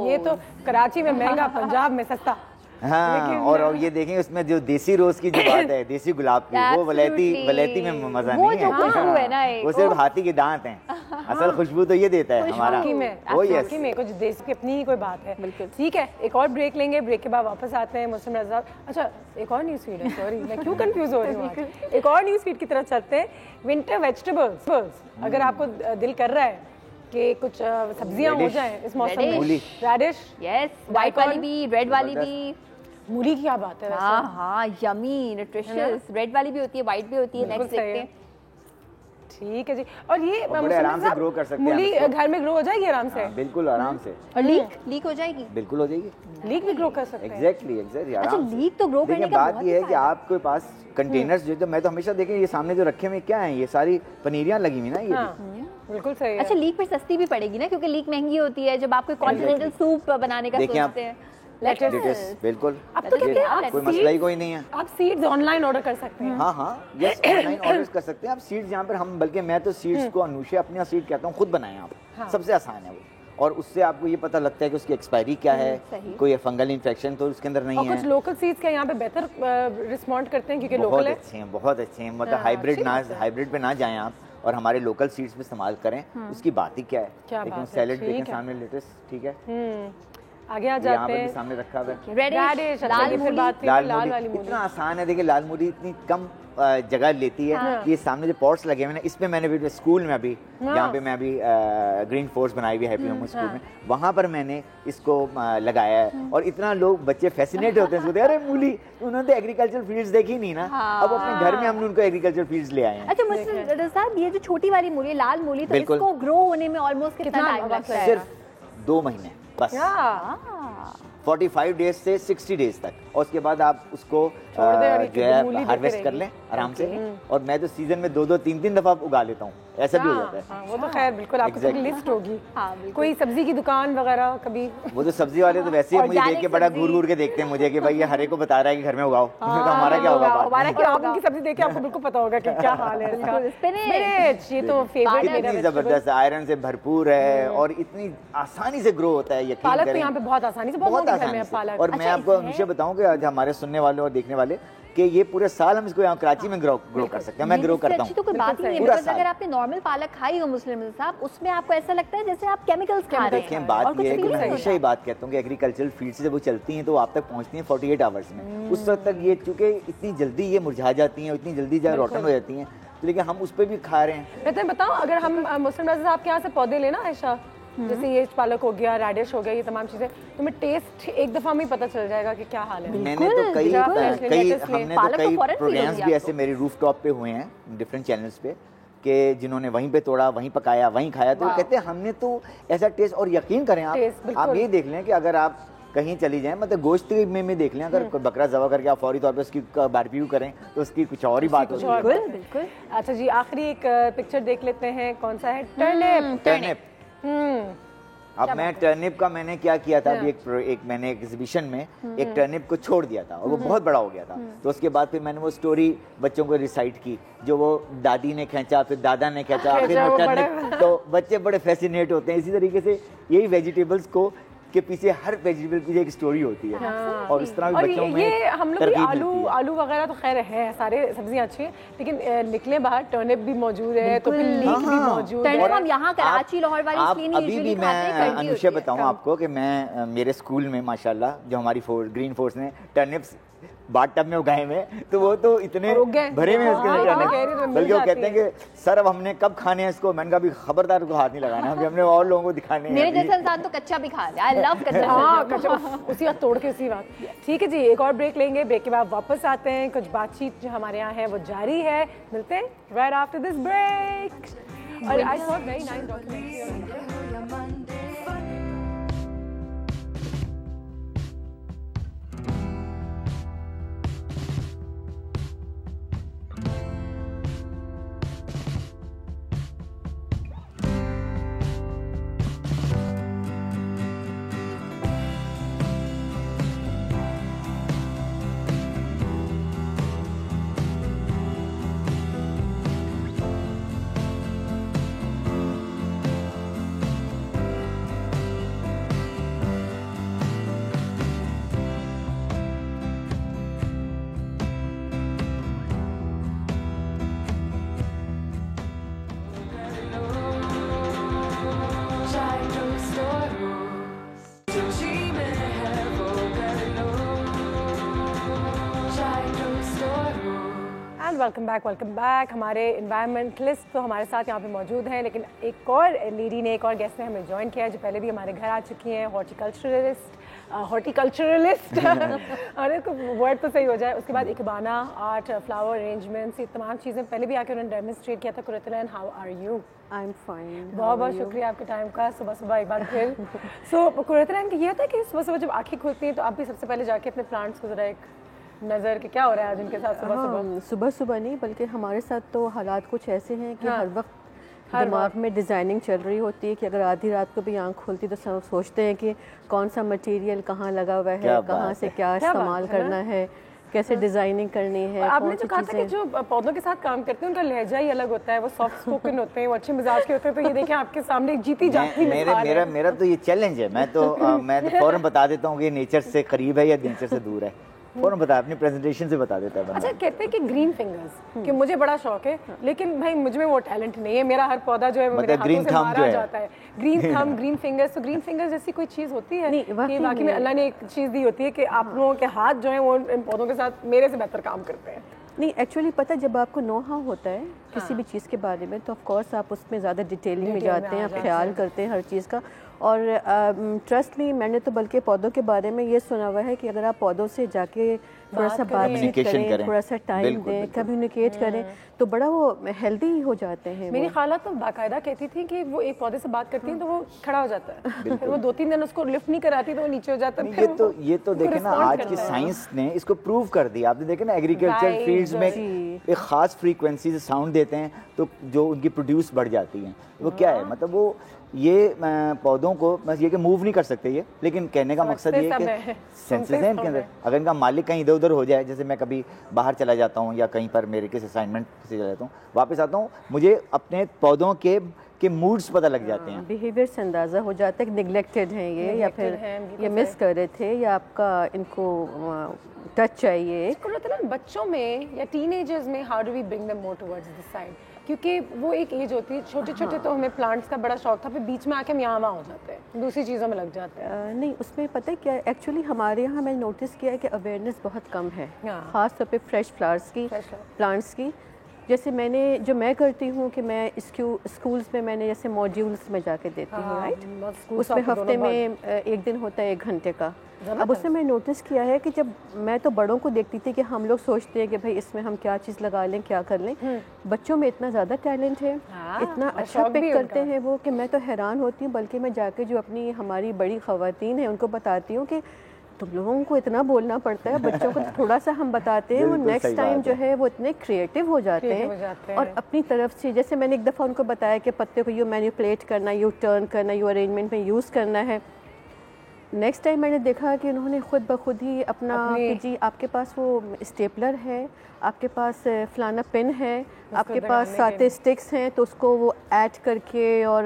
ये तो कराची में महंगा, पंजाब में सस्ता। हाँ, और ये देखेंगे उसमें जो देसी रोज की जो बात है, देसी गुलाब की, वो वलैती में मजा नहीं है। खुशबू है ना, वो सिर्फ हाथी के दांत हैं। असल खुशबू तो ये देता है हमारा। वाकई में कुछ देश की अपनी ही कोई बात है। ठीक है, एक और ब्रेक लेंगे, ब्रेक के बाद वापस आते हैं। मुस्लिम रज़ा, अच्छा एक और न्यूज़ फीड है, सॉरी मैं क्यों कंफ्यूज हो रही हूँ। एक और न्यूज़ फीड की तरफ चलते हैं। विंटर वेजिटेबल्स, अगर आपको दिल कर रहा है कि कुछ सब्जियां हो जाएं इस मौसम में। रेडिश, यस, व्हाइट वाली भी, रेड वाली भी। मूली की क्या बात है वैसे। हाँ, यमी, न्यूट्रिशियस। रेड वाली भी होती है, व्हाइट भी होती है। नेक्स्ट देखते हैं। ठीक है जी। और ये बड़े आराम से ग्रो कर सकते हैं। मूली घर में ग्रो हो जाएगी आराम से? बिल्कुल आराम से। और लीक हो जाएगी? बिल्कुल हो जाएगी। लीक भी ग्रो कर सकते हैं? एग्जैक्टली अच्छा, लीक तो ग्रो करने का बात ये है कि आपके पास कंटेनर्स जो, मैं तो हमेशा देखें ये सामने जो रखे हुए क्या है, ये सारी पनीरियां लगी हुई ना, ये बिल्कुल सही है। अच्छा, लीक पर सस्ती भी पड़ेगी ना, क्योंकि लीक महंगी होती है। जब आप कोई कॉन्टिनेंटल सूप बनाने का सोचते हैं, लेट्स, बिल्कुल। अब तो कोई मसला ही कोई नहीं है। आप सीड्स ऑनलाइन ऑर्डर कर सकते हैं। हाँ, यस, ऑनलाइन ऑर्डर कर सकते हैं आप सीड्स। यहाँ पर हम, बल्कि मैं तो सीड्स को अनुशे अपने सीड कहता हूँ, खुद बनाएं आप। सबसे आसान है वो, और उससे आपको ये पता लगता है कि उसकी एक्सपायरी क्या है, कोई फंगल इन्फेक्शन तो उसके अंदर नहीं है। कुछ लोकल सीड्स के यहाँ पे बेहतर रिस्पॉन्ड करते हैं क्योंकि लोकल है। बहुत अच्छे हैं। मतलब हाइब्रिड पे ना जाएं आप, और हमारे लोकल सीड्स पे इस्तेमाल करें। उसकी बात ही क्या है। लेकिन सैलेड देखें सामने लेटेस्ट, ठीक है, आगे आ जाते हैं। सामने रखा हुआ है रेडिश, लाल वाली मूली। इतना आसान है। देखिए लाल मूली इतनी कम जगह लेती है। ये सामने जो पॉट्स लगे हुए हैं, इसमें मैंने भी स्कूल में अभी, यहाँ पे मैं अभी ग्रीन फोर्स बनाई हुई हैप्पी होम स्कूल में, वहाँ पर मैंने इसको लगाया है। और इतना लोग बच्चे फैसिनेट होते हैं इसको, अरे मूली, उन्होंने तो एग्रीकल्चर फील्ड्स देखी नहीं ना। अब अपने घर में हमने उनको एग्रीकल्चर फील्ड्स ले आए हैं। अच्छा मुस्लिम साहब, ये जो छोटी वाली मूली, लाल मूली, तो इसको ग्रो होने में ऑलमोस्ट कितना टाइम लगता है? सिर्फ 2 महीने बस। 45 डेज से 60 डेज तक, और उसके बाद आप उसको जो है हार्वेस्ट कर लें आराम से। और मैं तो सीजन में 2-2, 3-3 दफा उगा लेता हूँ, ऐसा भी हो जाता है। वो तो खैर बिल्कुल आपकी लिस्ट होगी। कोई सब्जी की दुकान वगैरह कभी? वो तो सब्जी वाले तो वैसे ही मुझे देख के बड़ा घूर के देखते हैं मुझे कि भाई ये हरे को बता रहा है कि घर में उगाओ। हमारा क्या होगा? आप उनकी सब्जी देख के आपको बिल्कुल पता होगा कि क्या हाल है इसका। स्पिनच, ये तो फेवरेट है मेरा। जबरदस्त, आयरन से भरपूर है और इतनी आसानी से ग्रो होता है। यकीन करें, यहाँ पे बहुत आसानी से, बहुत आसानी से। और मैं आपको हमेशा बताऊं कि आज हमारे सुनने वाले और देखने वाले कि ये पूरे साल हम इसको यहाँ कराची में ग्रो कर सकते हैं। मैं ग्रो करता हूँ। तो कोई बात ही नहीं है। अगर आपने नॉर्मल पालक खाई हो मुस्लिम साहब, उसमें आपको ऐसा लगता है जैसे आप केमिकल्स खा रहे हैं। बात ये है कि मैं हमेशा ही बात कहता हूँ कि एग्रीकल्चरल फील्ड से जब वो चलती हैं तो आप तक पहुँचती हैं 48 आवर्स में। उस वक्त तक ये चूंकि इतनी जल्दी ये मुरझा जाती हैं, इतनी जल्दी जो रोटन हो जाती हैं, लेकिन हम उस पर भी खा रहे हैं। बताओ, अगर हम मुस्लिम साहब के यहाँ से पौधे लेना आयशा, जैसे ये पालक हो गया, रेडिश हो गया, ये तमाम चीजें तुम्हें टेस्ट एक दफा में ही पता चल जाएगा कि क्या हाल है। मैंने तो कई प्रोग्राम्स भी ऐसे मेरे रूफ टॉप पे हुए हैं डिफरेंट चैनल्स पे कि जिन्होंने वहीं पे तोड़ा, वहीं पकाया, वहीं खाया, तो कहते हैं हमने तो ऐसा टेस्ट, और यकीन करें आप ये देख लें कि अगर आप कहीं चली जाएं, मतलब गोश्त में देख लें, अगर कोई बकरा ज़बह करके आप फौरी तौर पे उसकी बारबेक्यू करें तो उसकी कुछ और ही बात होती है। बिल्कुल बिल्कुल। अच्छा जी, आखिरी एक पिक्चर देख लेते हैं, कौन सा है? टर्निप। अब मैं टर्निप का मैंने क्या किया था, अभी एक मैंने एग्जीबिशन में एक टर्निप को छोड़ दिया था और वो बहुत बड़ा हो गया था, तो उसके बाद फिर मैंने वो स्टोरी बच्चों को रिसाइट की, जो वो दादी ने खींचा, फिर दादा ने खींचा, फिर वो टर्निप, तो बच्चे बड़े फैसिनेट होते हैं। इसी तरीके से यही वेजिटेबल्स को के पीछे, हर वेजिटेबल की एक स्टोरी होती है, और इस तरह बच्चों में ये हम लोग आलू वगैरह तो खैर है, सारे सब्जियां अच्छी हैं, लेकिन निकले बाहर टर्निप भी मौजूद है, तो फिर लीक भी मौजूद है। हम यहाँ कराची, लाहौर वाली इसलिए नहीं यूजुअली खाते हैं। अनुष्या बताऊं आपको कि मैं मेरे स्कूल में माशाल्लाह जो हमारी ग्रीन फोर्स ने टर्निप्स बाथटब में उगाए हुए, तो वो तो इतने भरे हुए उसके अंदर, बल्कि वो कहते हैं कि सर अब हमने कब खाने हैं इसको। मैंने कहा भी खबरदार को हाथ नहीं लगाना, हमने और लोगों को दिखाने हैं। मेरे जैसा इंसान तो कच्चा भी खा ले, आई लव कच्चा। हाँ, कच्चा उसी वक्त तोड़ के उसी वक्त। ठीक है जी, एक और ब्रेक लेंगे, ब्रेक के बाद वापस आते हैं, कुछ बातचीत जो हमारे यहाँ है वो जारी है, मिलते हैं राइट आफ्टर दिस ब्रेक। और I saw very nice documentary. Welcome back. हमारे इन्वायरमेंटलिस्ट तो हमारे साथ यहाँ पे मौजूद हैं, लेकिन एक और लेडी ने, एक और गेस्ट ने हमें ज्वाइन किया है जो पहले भी हमारे घर आ चुकी हैं, हॉर्टिकल्चरलिस्ट अरे वर्ड तो सही हो जाए। उसके बाद इकबाना आर्ट, फ्लावर अरेंजमेंट्स, ये तमाम चीज़ें पहले भी आके उन्होंने डेमोन्स्ट्रेट किया था। Kurtalan, how are you? I am fine. बहुत बहुत शुक्रिया आपके टाइम का, सुबह सुबह एक बार फिर। सो कुरतलन का ये होता है कि सुबह सुबह जब आँखें खुलती हैं तो आप भी सबसे पहले जाके अपने प्लांट्स को ज़रा एक नज़र कि क्या हो रहा है आज उनके साथ सुबह सुबह नहीं, बल्कि हमारे साथ तो हालात कुछ ऐसे हैं कि हर वक्त दिमाग में डिज़ाइनिंग चल रही होती है कि अगर आधी रात को भी आंख खुलती तो सब सोचते हैं कि कौन सा मटेरियल कहाँ लगा हुआ है, कहाँ से क्या इस्तेमाल करना है, कैसे डिज़ाइनिंग करनी है। आपने जो कहा था कि जो पौधों के साथ काम करते हैं उनका लहजा ही अलग होता है, वो सॉफ्ट स्पोकन होते हैं, वो अच्छे मिजाज के होते हैं, तो ये देखें आपके सामने एक जीती जाती मेरा तो ये चैलेंज है। मैं तो फौरन बता देता हूँ कि नेचर से करीब है या नेचर से दूर है, फौरन बता, अपनी प्रेजेंटेशन से बता देता है। अच्छा, कहते हैं कि ग्रीन फिंगर्स कि मुझे बड़ा शौक है, लेकिन भाई मुझ में वो टैलेंट नहीं है, मेरा हर पौधा जो है वो मेरे हाथों से मारा जाता है। ग्रीन थंब, ग्रीन फिंगर्स, तो ग्रीन फिंगर्स जैसी कोई चीज़ होती है कि बाकी में अल्लाह ने एक चीज़ दी होती है कि आप लोगों के हाथ जो है वो इन पौधों के साथ मेरे से बेहतर काम करते हैं? नहीं, एक्चुअली पता है जब आपको नो हाउ होता है किसी भी चीज़ के बारे में तो ऑफ कोर्स आप उसमें ज़्यादा डिटेलिंग में जाते हैं, आप ख्याल करते हैं हर चीज़ का। और ट्रस्ट मी, मैंने तो बल्कि पौधों के बारे में ये सुना हुआ है कि अगर आप पौधों से जाके थोड़ा सा बातचीत करें, थोड़ा सा टाइम दें, कम्युनिकेट करें तो बड़ा वो हेल्दी हो जाते हैं। मेरी खाला तो बाकायदा कहती थी कि वो एक पौधे से बात करती हैं तो वो खड़ा हो जाता है, फिर वो 2-3 दिन उसको लिफ्ट नहीं कराती तो वो नीचे हो जाता है। ये तो देखे ना, आज की साइंस ने इसको प्रूव कर दिया। आपने देखे ना, एग्रीकल्चर फील्ड्स में एक खास फ्रीक्वेंसी से साउंड देते हैं तो जो उनकी प्रोड्यूस बढ़ जाती है। वो क्या है, मतलब वो ये पौधों को बस ये कि मूव नहीं कर सकते ये, लेकिन कहने का मकसद ये है कि सेंसेस हैं इनके अंदर। अगर इनका मालिक कहीं इधर उधर हो जाए, जैसे मैं कभी बाहर चला जाता हूँ या कहीं पर मेरे किसी असाइनमेंट से चला जाता हूँ, वापस आता हूँ, मुझे अपने पौधों के मूड्स पता लग जाते हैं, बिहेवियर से अंदाज़ा हो जाता है कि निगलेक्टेड हैं ये, या फिर ये मिस कर रहे थे, या आपका इनको टच चाहिए। बच्चों में या टीनेजर्स में how do we bring them more towards this side, क्योंकि वो एक एज होती है, छोटे छोटे तो हमें प्लांट्स का बड़ा शौक था, फिर बीच में आके हम यहाँ वहाँ हो जाते हैं, दूसरी चीज़ों में लग जाते हैं। नहीं, उसमें पता है क्या, एक्चुअली हमारे यहाँ मैंने नोटिस किया है कि अवेयरनेस बहुत कम है, ख़ास तौर पे फ्रेश फ्लावर्स की, प्लांट्स की। जैसे जो मैं करती हूँ कि मैं स्कूल्स में मैंने जैसे मॉड्यूल्स में जाके देती हूँ, राइट। उसमें हफ्ते में एक दिन होता है 1 घंटे का। अब उससे मैं नोटिस किया है कि जब मैं तो बड़ों को देखती थी कि हम लोग सोचते हैं कि भाई इसमें हम क्या चीज़ लगा लें, क्या कर लें, बच्चों में इतना ज़्यादा टैलेंट है, इतना अच्छा पिक करते हैं वो कि मैं तो हैरान होती हूँ। बल्कि मैं जाके जो अपनी हमारी बड़ी ख़वातीन हैं उनको बताती हूँ कि तुम लोगों को इतना बोलना पड़ता है, बच्चों को थोड़ा सा हम बताते हैं, वो नेक्स्ट टाइम जो है वो इतने क्रिएटिव हो जाते हैं और अपनी तरफ से, जैसे मैंने एक दफ़ा उनको बताया कि पत्ते को यू मैनिपुलेट करना, यू टर्न करना, यू अरेंजमेंट में यूज़ करना है। नेक्स्ट टाइम मैंने देखा कि उन्होंने खुद ब खुद ही अपना कि जी आपके पास वो स्टेपलर है, आपके पास फलाना पेन है, आपके पास 7 स्टिक्स हैं, तो उसको वो ऐड करके और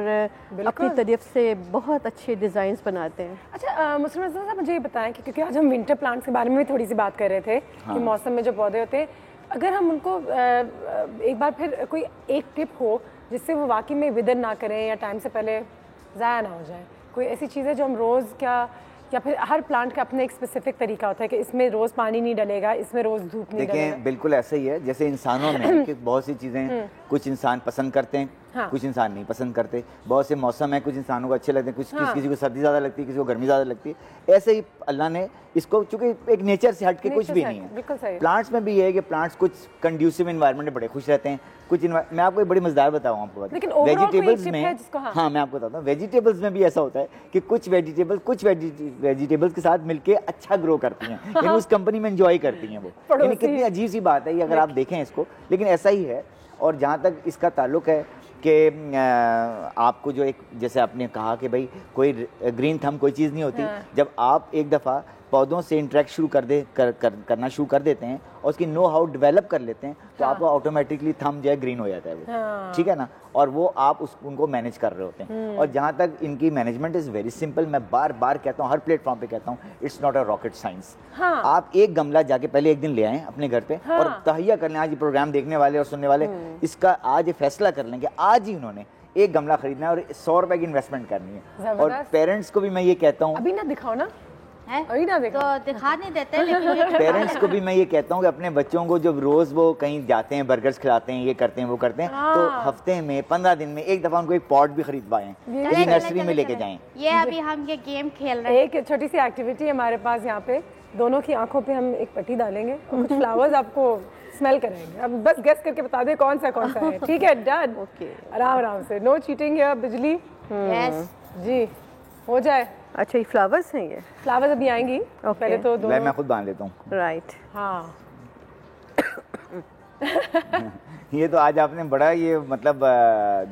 अपनी तरफ से बहुत अच्छे डिज़ाइंस बनाते हैं। अच्छा मुस्लिम रज़ा साहब, मुझे ये बताएं कि क्योंकि आज हम विंटर प्लांट्स के बारे में भी थोड़ी सी बात कर रहे थे कि मौसम में जो पौधे होते हैं, अगर हम उनको एक बार फिर कोई एक टिप हो जिससे वो वाकई में विदर ना करें या टाइम से पहले ज़ाया ना हो जाए, कोई ऐसी चीज़ है जो हम रोज़ क्या, या फिर हर प्लांट का अपना एक स्पेसिफिक तरीका होता है कि इसमें रोज़ पानी नहीं डलेगा, इसमें रोज़ धूप नहीं डलेगा? देखिए बिल्कुल ऐसा ही है जैसे इंसानों में कि बहुत सी चीज़ें कुछ इंसान पसंद करते हैं, कुछ इंसान नहीं पसंद करते। बहुत से मौसम है, कुछ इंसानों को अच्छे लगते हैं, कुछ किसी को सर्दी ज़्यादा लगती है, किसी को गर्मी ज़्यादा लगती है। ऐसे ही अल्लाह ने इसको, चूँकि एक नेचर से हट के कुछ भी नहीं है। प्लांट्स में भी ये है कि प्लांट्स कुछ कंड्यूसिव इन्वायरमेंट में बड़े खुश रहते हैं, कुछ मैं आपको एक बड़ी मजेदार बताऊँ आपको बात। वेजिटेबल्स में, हाँ मैं आपको बताता हूँ, वेजिटेबल्स में भी ऐसा होता है कि कुछ वेजिटेबल्स के साथ मिलके अच्छा ग्रो करती हैं, यानी उस कंपनी में एंजॉय करती हैं वो। यानी कितनी अजीब सी बात है ये अगर आप देखें इसको, लेकिन ऐसा ही है। और जहाँ तक इसका ताल्लुक है कि आपको जो एक, जैसे आपने कहा कि भाई कोई ग्रीन थंब कोई चीज़ नहीं होती। जब आप एक दफ़ा पौधों से इंटरेक्ट करना शुरू कर देते हैं और उसकी नो हाउ डेवलप कर लेते हैं, तो आपको ऑटोमेटिकली थंब जो है ग्रीन हो जाता है वो, ठीक है ना। और वो आप उनको मैनेज कर रहे होते हैं। और जहाँ तक इनकी मैनेजमेंट इज़ वेरी सिंपल, मैं बार बार कहता हूँ, हर प्लेटफॉर्म पे कहता हूँ, it's not a rocket science. आप एक गमला जाके पहले एक दिन ले आएँ अपने घर पे और तहैया कर लें। आज ये प्रोग्राम देखने वाले और सुनने वाले इसका आज ये फैसला कर लें कि आज ही उन्होंने एक गमला खरीदना है और 100 रुपए की इन्वेस्टमेंट करनी है। और पेरेंट्स को भी मैं ये कहता हूँ, अभी ना दिखाओ ना है तो दिखा नहीं देते, लेकिन पेरेंट्स को भी मैं ये कहता हूँ कि अपने बच्चों को जब रोज वो कहीं जाते हैं, बर्गर्स खिलाते हैं, ये करते हैं वो करते हैं, तो हफ्ते में 15 दिन में एक दफा उनको एक पॉट भी खरीदवाएं, ये नर्सरी में लेके जाएं। ये अभी हम ये गेम खेल रहे हैं। एक छोटी सी एक्टिविटी हमारे पास यहाँ पे, दोनों की आंखों पे हम एक पट्टी डालेंगे और कुछ फ्लावर्स आपको स्मेल कराएंगे। अब बस गेस करके बता दे कौन सा है, ठीक है? डन, ओके, आराम से, नो चीटिंग है। बिजली यस जी हो जाए। अच्छा ये फ्लावर्स हैं, ये फ्लावर्स अभी आएंगी, पहले तो दोनों मैं खुद बांध लेता हूँ। राइट, हाँ ये तो आज आपने बड़ा ये मतलब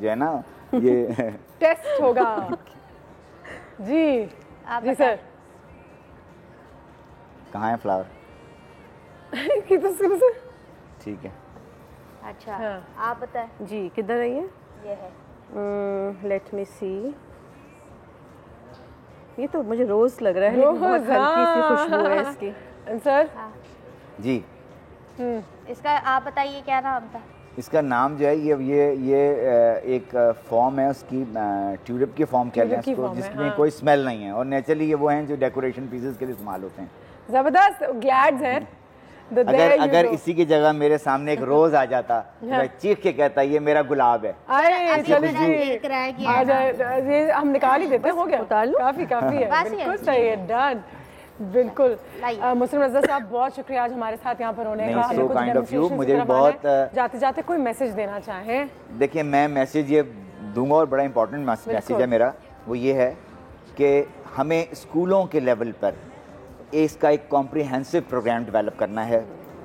जो है ना ये टेस्ट होगा जी। जी सर, कहाँ है फ्लावर? ठीक है, अच्छा आप बताएं जी किधर है ये है। लेट मी सी, ये तो मुझे रोज लग रहा है, लेकिन बहुत हल्की सी खुशबू है इसकी। सर जी इसका आप बताइए क्या नाम था? इसका नाम जो है ये एक फॉर्म है उसकी, ट्यूलिप की फॉर्म कह लें इसको, जिसमें कोई स्मेल नहीं है और नेचुरली ये वो हैं जो डेकोरेशन पीसेस के लिए इस्तेमाल होते हैं। जबरदस्त ग्लैड्स हैं। अगर इसी की जगह मेरे सामने एक रोज आ जाता तो मैं चीख के कहता ये मेरा गुलाब है। ये हम निकाल ही देते हैं, हो गया, उतार लो, काफी है, बिल्कुल सही है, डन, बिल्कुल। मुस्लिम रज़ा साहब बहुत शुक्रिया आज हमारे साथ यहाँ पर होने का। So kind of you. मुझे भी बहुत, जाते जाते कोई मैसेज देना चाहें? देखिए मैं मैसेज ये दूंगा और बड़ा इंपॉर्टेंट मैसेज है मेरा, वो ये है कि हमें स्कूलों के लेवल पर इसका एक कॉम्प्रिहेंसिव प्रोग्राम डेवलप करना है,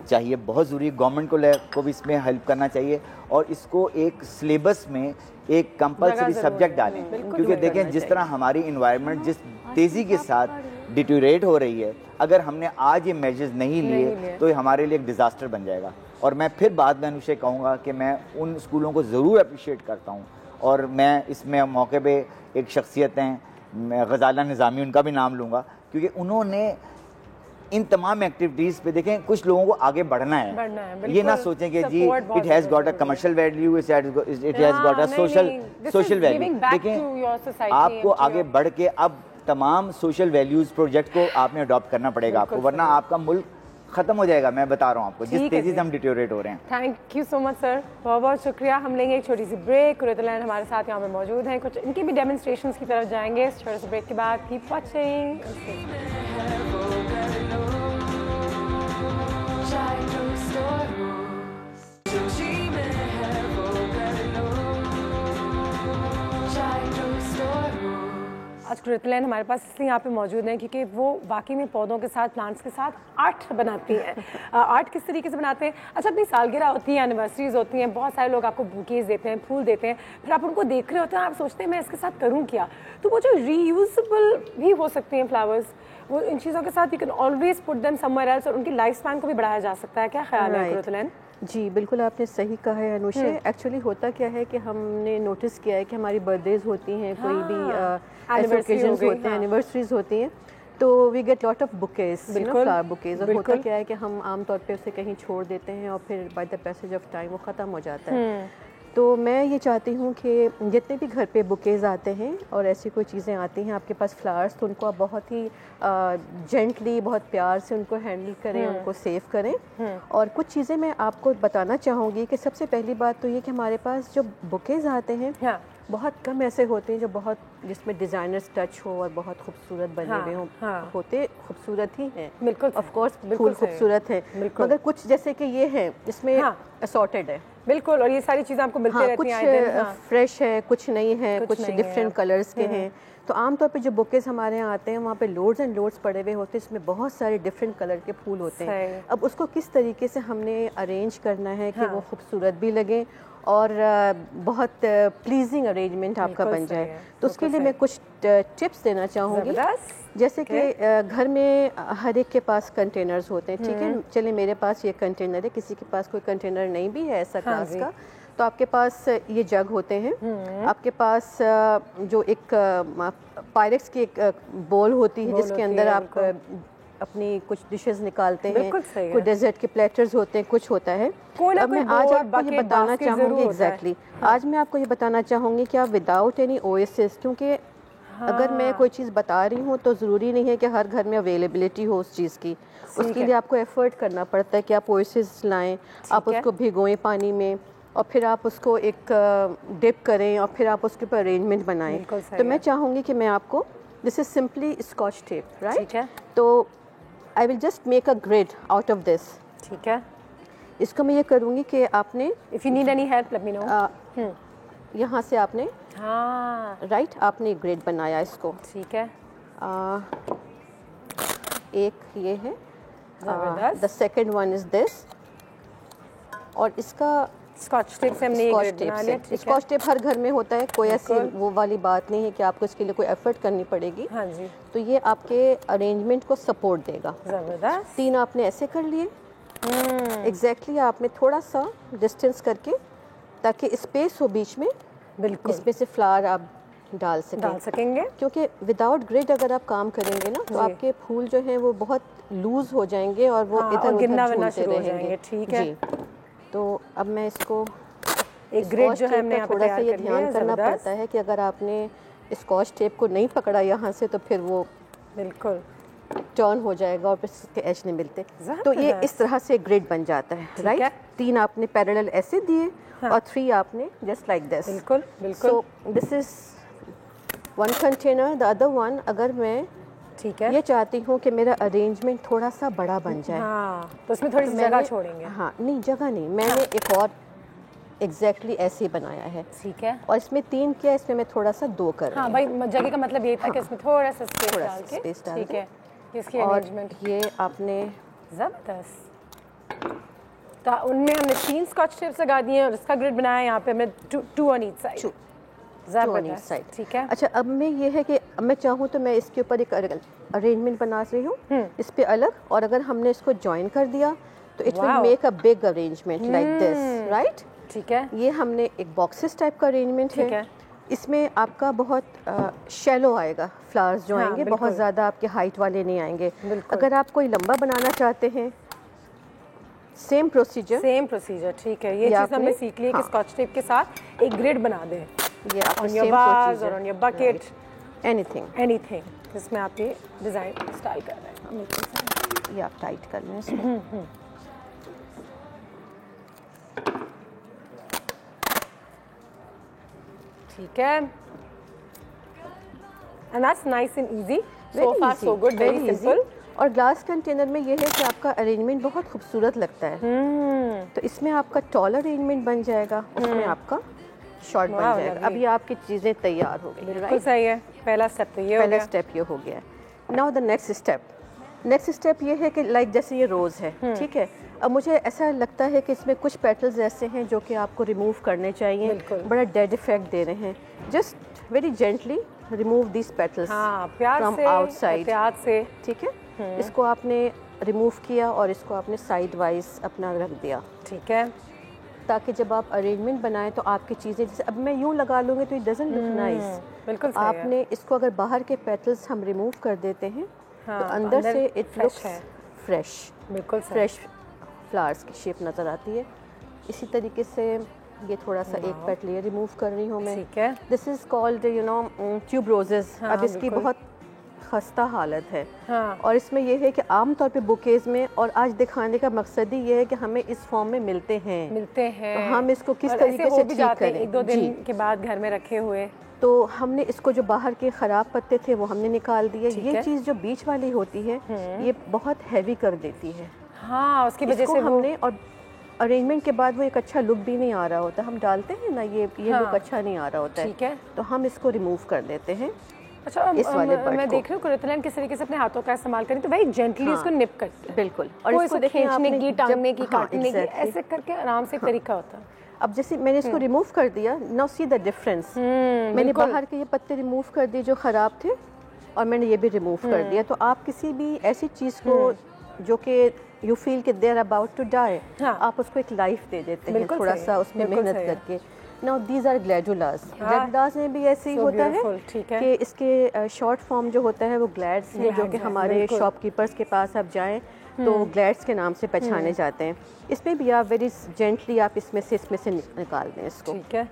चाहिए, बहुत ज़रूरी। गवर्नमेंट को भी इसमें हेल्प करना चाहिए और इसको एक सिलेबस में एक कंपलसरी सब्जेक्ट डालें, क्योंकि देखें जिस तरह हमारी इन्वायरमेंट जिस तेज़ी के साथ डिटोरेट हो रही है, अगर हमने आज ये मेजर्स नहीं लिए तो ये हमारे लिए एक डिज़ास्टर बन जाएगा। और मैं फिर बाद में अनुषे कहूँगा कि मैं उन स्कूलों को ज़रूर अप्रिशिएट करता हूँ और मैं इसमें मौके पे एक शख्सियत हैं, मैं गजाला निज़ामी, उनका भी नाम लूँगा, क्योंकि उन्होंने इन तमाम एक्टिविटीज़ पे देखें कुछ लोगों को आगे बढ़ना है, ये ना सोचें कि जी it has got a commercial value, it has got a social value. देखें आपको आगे बढ़ के अब तमाम सोशल वैल्यूज़ प्रोजेक्ट को आपने अडॉप्ट करना पड़ेगा आपको, वरना आपका मुल्क खत्म हो जाएगा, मैं बता रहा हूँ आपको, जिस तेजी से हम डिटोरेट हो रहे हैं। Thank you so much sir, बहुत बहुत शुक्रिया। हम लेंगे एक छोटी सी ब्रेक। कुरैतुलैन हमारे साथ यहाँ पे मौजूद हैं, कुछ इनकी भी डेमोन्स्ट्रेशंस की तरफ जाएंगे इस छोटे से ब्रेक के बाद। Keep watching. आज कुरैतुलैन हमारे पास इसलिए यहाँ पे मौजूद हैं क्योंकि वो वाकई में पौधों के साथ, प्लांट्स के साथ आर्ट बनाती हैं। आर्ट किस तरीके से बनाते हैं? अच्छा, अपनी सालगिरह होती है, एनिवर्सरीज होती हैं, बहुत सारे लोग आपको बुकेज देते हैं, फूल देते हैं, फिर आप उनको देख रहे होते हैं, आप सोचते हैं मैं इसके साथ करूँ क्या? तो वो जो रीयूजेबल भी हो सकती हैं फ्लावर्स, वो इन चीज़ों के साथ you can always put them somewhere else, और उनकी लाइफ स्पैन को भी बढ़ाया जा सकता है। क्या ख्याल है कुरैतुलैन? जी बिल्कुल, आपने सही कहा है अनुषा। एक्चुअली होता क्या है कि हमने नोटिस किया है कि हमारी बर्थडेज होती हैं, कोई भी ऐसे ओकेजन्स होते हैं, एनिवर्सरीज होती हैं, तो we get lot of bouquets, flower bouquets. और होता क्या है कि हम आमतौर पे उसे कहीं छोड़ देते हैं और फिर by the passage of time वो ख़त्म हो जाता है। तो मैं ये चाहती हूँ कि जितने भी घर पे बुकेज आते हैं और ऐसी कोई चीज़ें आती हैं आपके पास फ्लावर्स, तो उनको आप बहुत ही जेंटली, बहुत प्यार से उनको हैंडल करें, उनको सेव करें। और कुछ चीज़ें मैं आपको बताना चाहूँगी कि सबसे पहली बात तो ये कि हमारे पास जो बुकेज आते हैं बहुत कम ऐसे होते हैं जो बहुत जिसमें डिज़ाइनर्स टच हो और बहुत खूबसूरत बने हुए हों। होते खूबसूरत ही हैं, बिल्कुल ऑफ कोर्स, फूल खूबसूरत है, मगर कुछ जैसे कि ये है जिसमें असॉर्टेड है, बिल्कुल, और ये सारी चीज़ें आपको मिलती रहती हैं, कुछ फ्रेश है, कुछ नहीं है, कुछ डिफरेंट कलर्स के हैं। तो आमतौर पे जो बुकेज हमारे यहाँ आते हैं वहाँ पे लोड्स एंड लोड्स पड़े हुए होते हैं, इसमें बहुत सारे डिफरेंट कलर के फूल होते हैं। अब उसको किस तरीके से हमने अरेंज करना है कि वो खूबसूरत भी लगे और बहुत प्लीजिंग अरेंजमेंट आपका बन जाए, तो उसके लिए मैं कुछ टिप्स देना चाहूँगी। जैसे कि घर में हर एक के पास कंटेनर्स होते हैं, ठीक है, चलिए मेरे पास ये कंटेनर है, किसी के पास कोई कंटेनर नहीं भी है ऐसा ग्लास का, तो आपके पास ये जग होते हैं, आपके पास जो एक पायरेक्स की एक बोल होती है जिसके अंदर आप अपनी कुछ डिशेस निकालते हैं, कुछ डेजर्ट के प्लेटर्स होते हैं, कुछ होता है। अब मैं आज आपको ये बताना चाहूँगी एग्जैक्टली, आज मैं आपको ये बताना चाहूँगी कि आप विदाउट एनी ओएसिस, क्योंकि अगर मैं कोई चीज़ बता रही हूँ तो ज़रूरी नहीं है कि हर घर में अवेलेबिलिटी हो उस चीज़ की, उसके लिए आपको एफर्ट करना पड़ता है कि आप ओएसिस लाएँ, आप उसको भिगोएं पानी में और फिर आप उसको एक डिप करें और फिर आप उसके ऊपर अरेंजमेंट बनाएं। तो मैं चाहूँगी कि मैं आपको, this is simply Scotch tape, right, तो I will just make a grid out of this, ठीक है। इसको मैं ये करूँगी कि आपने, if you need any help let me know, यहाँ से आपने राइट आपने एक ग्रिड बनाया इसको, ठीक है। एक ये है, the second one is this, और इसका स्कॉच टेप से हमने स्कॉच टेप से, स्कॉच टेप हर घर में होता है, कोई ऐसी वो वाली बात नहीं है कि आपको इसके लिए कोई एफर्ट करनी पड़ेगी। हाँ जी। तो ये आपके अरेंजमेंट को सपोर्ट देगा। ज़बरदस्त। 3 आपने ऐसे कर लिए, एग्जैक्टली आपने थोड़ा सा डिस्टेंस करके ताकि स्पेस हो बीच में, बिल्कुल, इसमें से फ्लावर आप डाल सकेंगे, क्योंकि विदाउट ग्रिड अगर आप काम करेंगे ना तो आपके फूल जो हैं वो बहुत लूज हो जाएंगे और वो इधर उधर झूलते रहेंगे। ठीक है जी। तो अब मैं इसको एक ग्रिड जो है हमने यहाँ पे थोड़ा सा ये ध्यान करना पड़ता है कि अगर आपने स्कॉच टेप को नहीं पकड़ा यहाँ से तो फिर वो बिल्कुल टर्न हो जाएगा और फिर इसके एज नहीं मिलते। तो ये इस तरह से ग्रिड बन जाता है, राइट। 3 आपने पैरेलल ऐसे दिए और 3 आपने जस्ट लाइक दिस, बिल्कुल बिल्कुल। So this is one container, the other one, अगर मैं ठीक है ये चाहती हूँ कि मेरा अरेंजमेंट थोड़ा सा बड़ा बन जाए, तो उसमें थोड़ी सी जगह छोड़ेंगे। हाँ, नहीं जगह नहीं, मैंने एक और एग्जैक्टली ऐसे ही बनाया है, ठीक है, और इसमें 3 किया, इसमें मैं थोड़ा सा 2 कर रही हूँ। भाई जगह का मतलब ये था कि इसमें थोड़ा सा स्पेस डाल के, ठीक है, इसकी अरेंजमेंट। ये आपने ज़बरदस्त, तो उनमें हमने 3 स्कॉच टेप्स लगा दिए और इसका ग्रिड बनाया, यहाँ पे हमने 2 ऑन ईच साइड, ज़बरदस्त, ठीक है। अच्छा, अब मैं ये है कि अब मैं चाहूँ तो मैं इसके ऊपर एक अरेंजमेंट बना रही हूँ, इस पे अलग, और अगर हमने इसको ज्वाइन कर दिया तो it will make a big arrangement like this, right, ठीक है। ये हमने एक बॉक्सेस टाइप का अरेंजमेंट है, इसमें आपका बहुत शैलो आएगा, फ्लावर्स जो आएंगे बहुत ज़्यादा आपके हाइट वाले नहीं आएंगे। अगर आप कोई लंबा बनाना चाहते हैं, सेम प्रोसीजर, ठीक है। ये चीज़ हमने सीख ली कि स्कॉच टेप के साथ एक ग्रिड बना दें, ये ऑन योर वाज और ऑन योर बकेट, एनीथिंग जिसमें आप ये डिज़ाइन स्टाइल कर रहे हैं। ये आप टाइट कर लें इसको। ठीक है, and that's nice and easy. So far so good, very simple. और ग्लास कंटेनर में ये है कि आपका अरेंजमेंट बहुत खूबसूरत लगता है। तो इसमें आपका टॉल अरेंजमेंट बन जाएगा, उसमें आपका शॉर्ट बन जाएगा। अभी आपकी चीज़ें तैयार हो गई। बिल्कुल सही है, पहला स्टेप तो ये हो गया। पहला स्टेप ये हो गया। नाउ द नेक्स्ट स्टेप ये है कि लाइक जैसे ये रोज़ है, ठीक है। अब मुझे ऐसा लगता है कि इसमें कुछ पेटल्स ऐसे हैं जो कि आपको रिमूव करने चाहिए, बड़ा डेड इफेक्ट दे रहे हैं। Just very gently remove this petals from outside, प्यार से, ठीक है। इसको आपने रिमूव किया और इसको आपने साइड वाइज अपना रख दिया, ठीक है, ताकि जब आप अरेंजमेंट बनाएं तो आपकी चीज़ें, जैसे अब मैं यूँ लगा लूँगी तो इट डजंट लुक नाइस। बिल्कुल सही आपने इसको अगर बाहर के पेटल्स हम रिमूव कर देते हैं तो अंदर से इट लुक्स फ्रेश, बिल्कुल फ्रेश फ्लावर्स की शेप नज़र आती है। इसी तरीके से ये थोड़ा सा एक पेटल ये रिमूव कर रही हूँ मैं। ठीक है, this is called you know tube roses. अब इसकी बहुत खस्ता हालत है। और इसमें यह है कि आम तौर पे बुकेज में, और आज दिखाने का मकसद ही ये है कि हमें इस फॉर्म में मिलते हैं तो हम इसको किस तरीके से ट्रीट करें। एक दो दिन के बाद घर में रखे हुए, तो हमने इसको जो बाहर के ख़राब पत्ते थे वो हमने निकाल दिए। ये चीज़ जो बीच वाली होती है ये बहुत हैवी कर देती है। हाँ, उसकी वजह से हमने, और अरेंजमेंट के बाद वो एक अच्छा लुक भी नहीं आ रहा होता। हम डालते हैं ना, ये लुक अच्छा नहीं आ रहा होता है। ठीक है, तो हम इसको रिमूव कर देते हैं। अच्छा, इस वाले मैं देख रही हूँ कुरितलन किस तरीके से अपने हाथों का इस्तेमाल करें तो भाई जेंटली इसको निप करते हैं। बिल्कुल, और इसको खींचने की, टांगने की, काटने की, ऐसे करके आराम से तरीका होता है। अब जैसे मैंने इसको रिमूव कर दिया, नाउ सी द डिफरेंस। मैंने बाहर के ये पत्ते रिमूव कर दिए जो ख़राब थे, और मैंने ये भी रिमूव कर दिया। तो आप किसी भी ऐसी चीज़ को जो कि यू फील कि they are about to die, आप उसको एक लाइफ दे देते हैं थोड़ा सा उसमें मेहनत करके। Now these are gladiolus. Gladiolus में भी ऐसे ही होता है कि इसके शॉर्ट फॉर्म जो होता है वो ग्लैड्स है, जो कि हमारे शॉपकीपर्स के पास आप जाएं तो ग्लैड्स के नाम से पहचाने जाते हैं। इसमें भी आप वेरी जेंटली आप इसमें से निकाल दें इसको। ठीक है,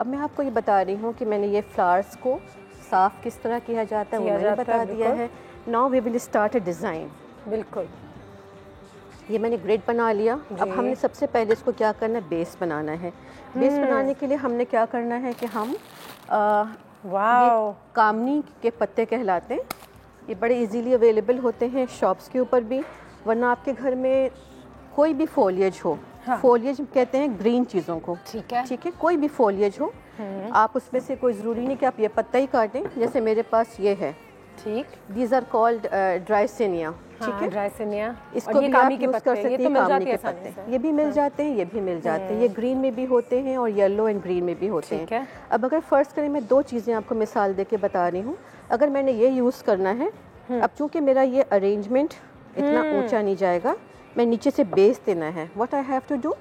अब मैं आपको ये बता रही हूँ कि मैंने ये फ्लावर्स को साफ़ किस तरह किया जाता है वो मैंने बता दिया है। Now we will start a design. बिल्कुल, ये मैंने ग्रिड बना लिया। अब हमने सबसे पहले इसको क्या करना है, बेस बनाना है। बेस बनाने के लिए हमने क्या करना है कि हम ये कामनी के पत्ते कहलाते हैं, ये बड़े इजीली अवेलेबल होते हैं शॉप्स के ऊपर भी, वरना आपके घर में कोई भी फोलिएज हो, फोलिएज कहते हैं ग्रीन चीज़ों को, ठीक है, कोई भी फोलिएज हो, आप उसमें से कोई ज़रूरी नहीं कि आप ये पत्ता ही काटें। जैसे मेरे पास ये है, ठीक, दीज आर कॉल्ड ड्राइसिनिया, ठीक है, ड्राइसिनिया। इसको भी आप यूज़ कर सकते हैं, कामनी के पत्ते, ये भी मिल जाते हैं, ये भी मिल जाते हैं। ये ग्रीन में भी होते हैं और येलो एंड ग्रीन में भी होते हैं। अब अगर फ़र्ज़ करें, मैं दो चीज़ें आपको मिसाल दे के बता रही हूँ। अगर मैंने ये यूज़ करना है, अब चूँकि मेरा ये अरेंजमेंट इतना ऊंचा नहीं जाएगा, मैं नीचे से बेस देना है। What I have to do,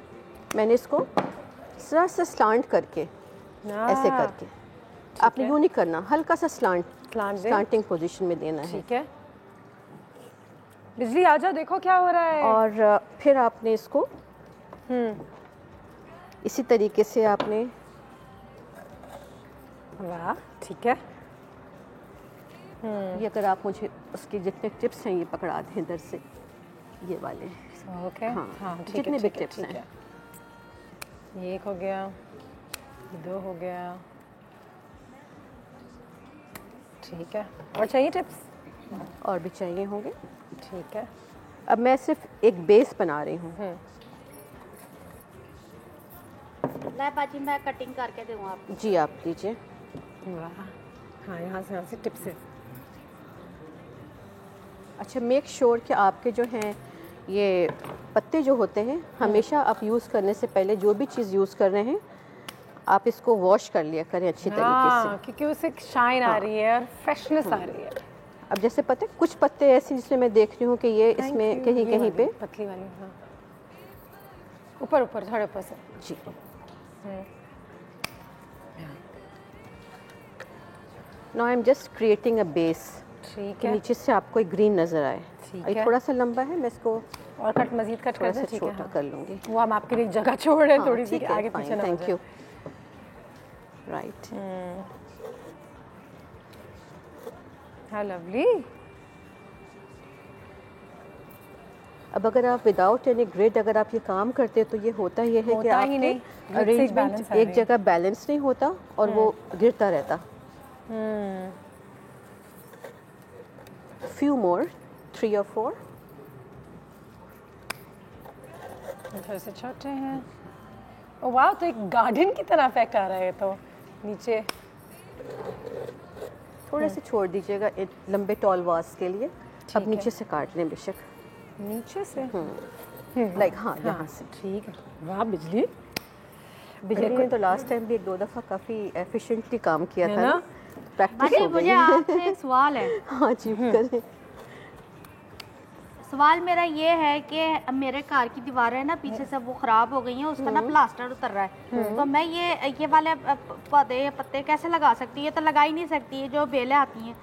मैंने इसको जरा सा स्लांट करके, ऐसे करके, आपने यूँ नहीं करना, हल्का सा स्लांटिंग पोजीशन में देना है। ठीक है, बिजली आ जाओ, देखो क्या हो रहा है। और फिर आपने इसको इसी तरीके से आपने, वाह, ठीक है, ये अगर आप मुझे उसके जितने टिप्स हैं ये पकड़ा दें इधर से, ये वाले, ओके, हाँ, जितने भी टिप्स हैं। ये एक हो गया, दो हो गया, ठीक है, और चाहिए टिप्स? और भी चाहिए होंगे। ठीक है, अब मैं सिर्फ एक बेस बना रही हूँ। ले बाजी, मैं कटिंग करके दूँ आपको। जी, आप दीजिए। वाह, हाँ, यहाँ से टिप से। अच्छा, मेक श्योर कि आपके जो हैं ये पत्ते जो होते हैं, हमेशा आप यूज़ करने से पहले जो भी चीज़ यूज़ कर रहे हैं आप इसको वॉश कर लिया करें अच्छी तरीके से, क्योंकि उससे शाइन आ रही है और फ्रेशनेस आ रही है। अब जैसे पता है कुछ पत्ते ऐसे जिसमें मैं देख रही हूँ कि ये इसमें कहीं कहीं पे पतली वाली, हाँ, ऊपर ऊपर थोड़े ऊपर से। जी, now I am just creating a base. ठीक है, नीचे से आपको एक ग्रीन नजर आए। ठीक है, थोड़ा सा लंबा है, मैं इसको और मजीद कट कर दें, छोटा कर लूँगी। वो हम आपके लिए जगह छोड़ रहे हैं, थोड़ी सी आगे पीछे ना। Thank you. Right, how lovely. अब अगर आप विदाउट एनी ग्रिड अगर आप ये काम करते हो तो ये होता ये है कि आपके अरेंजमेंट एक जगह बैलेंस नहीं होता और वो गिरता रहता। फ्यू मोर 3 or 4 थोड़े से छोटे हैं। ओ वाह, तो एक गार्डन की तरह इफेक्ट आ रहा है। तो नीचे थोड़े से छोड़ दीजिएगा एक लंबे टॉल वास के लिए। अब नीचे से काट लें बेशक, नीचे से लाइक हाँ यहाँ से। ठीक है। वाह, बिजली ने तो लास्ट टाइम भी 1-2 दफ़ा काफ़ी एफिशिएंटली काम किया था ना। प्रैक्टिस हो गई। मुझे आपसे एक सवाल है। हाँ जी करें। सवाल मेरा ये है कि मेरे घर की दीवारें ना पीछे से वो ख़राब हो गई हैं, उसका ना प्लास्टर उतर रहा है, तो मैं ये वाले पौधे पत्ते कैसे लगा सकती है? तो लगा ही नहीं सकती है, जो बेलें आती हैं।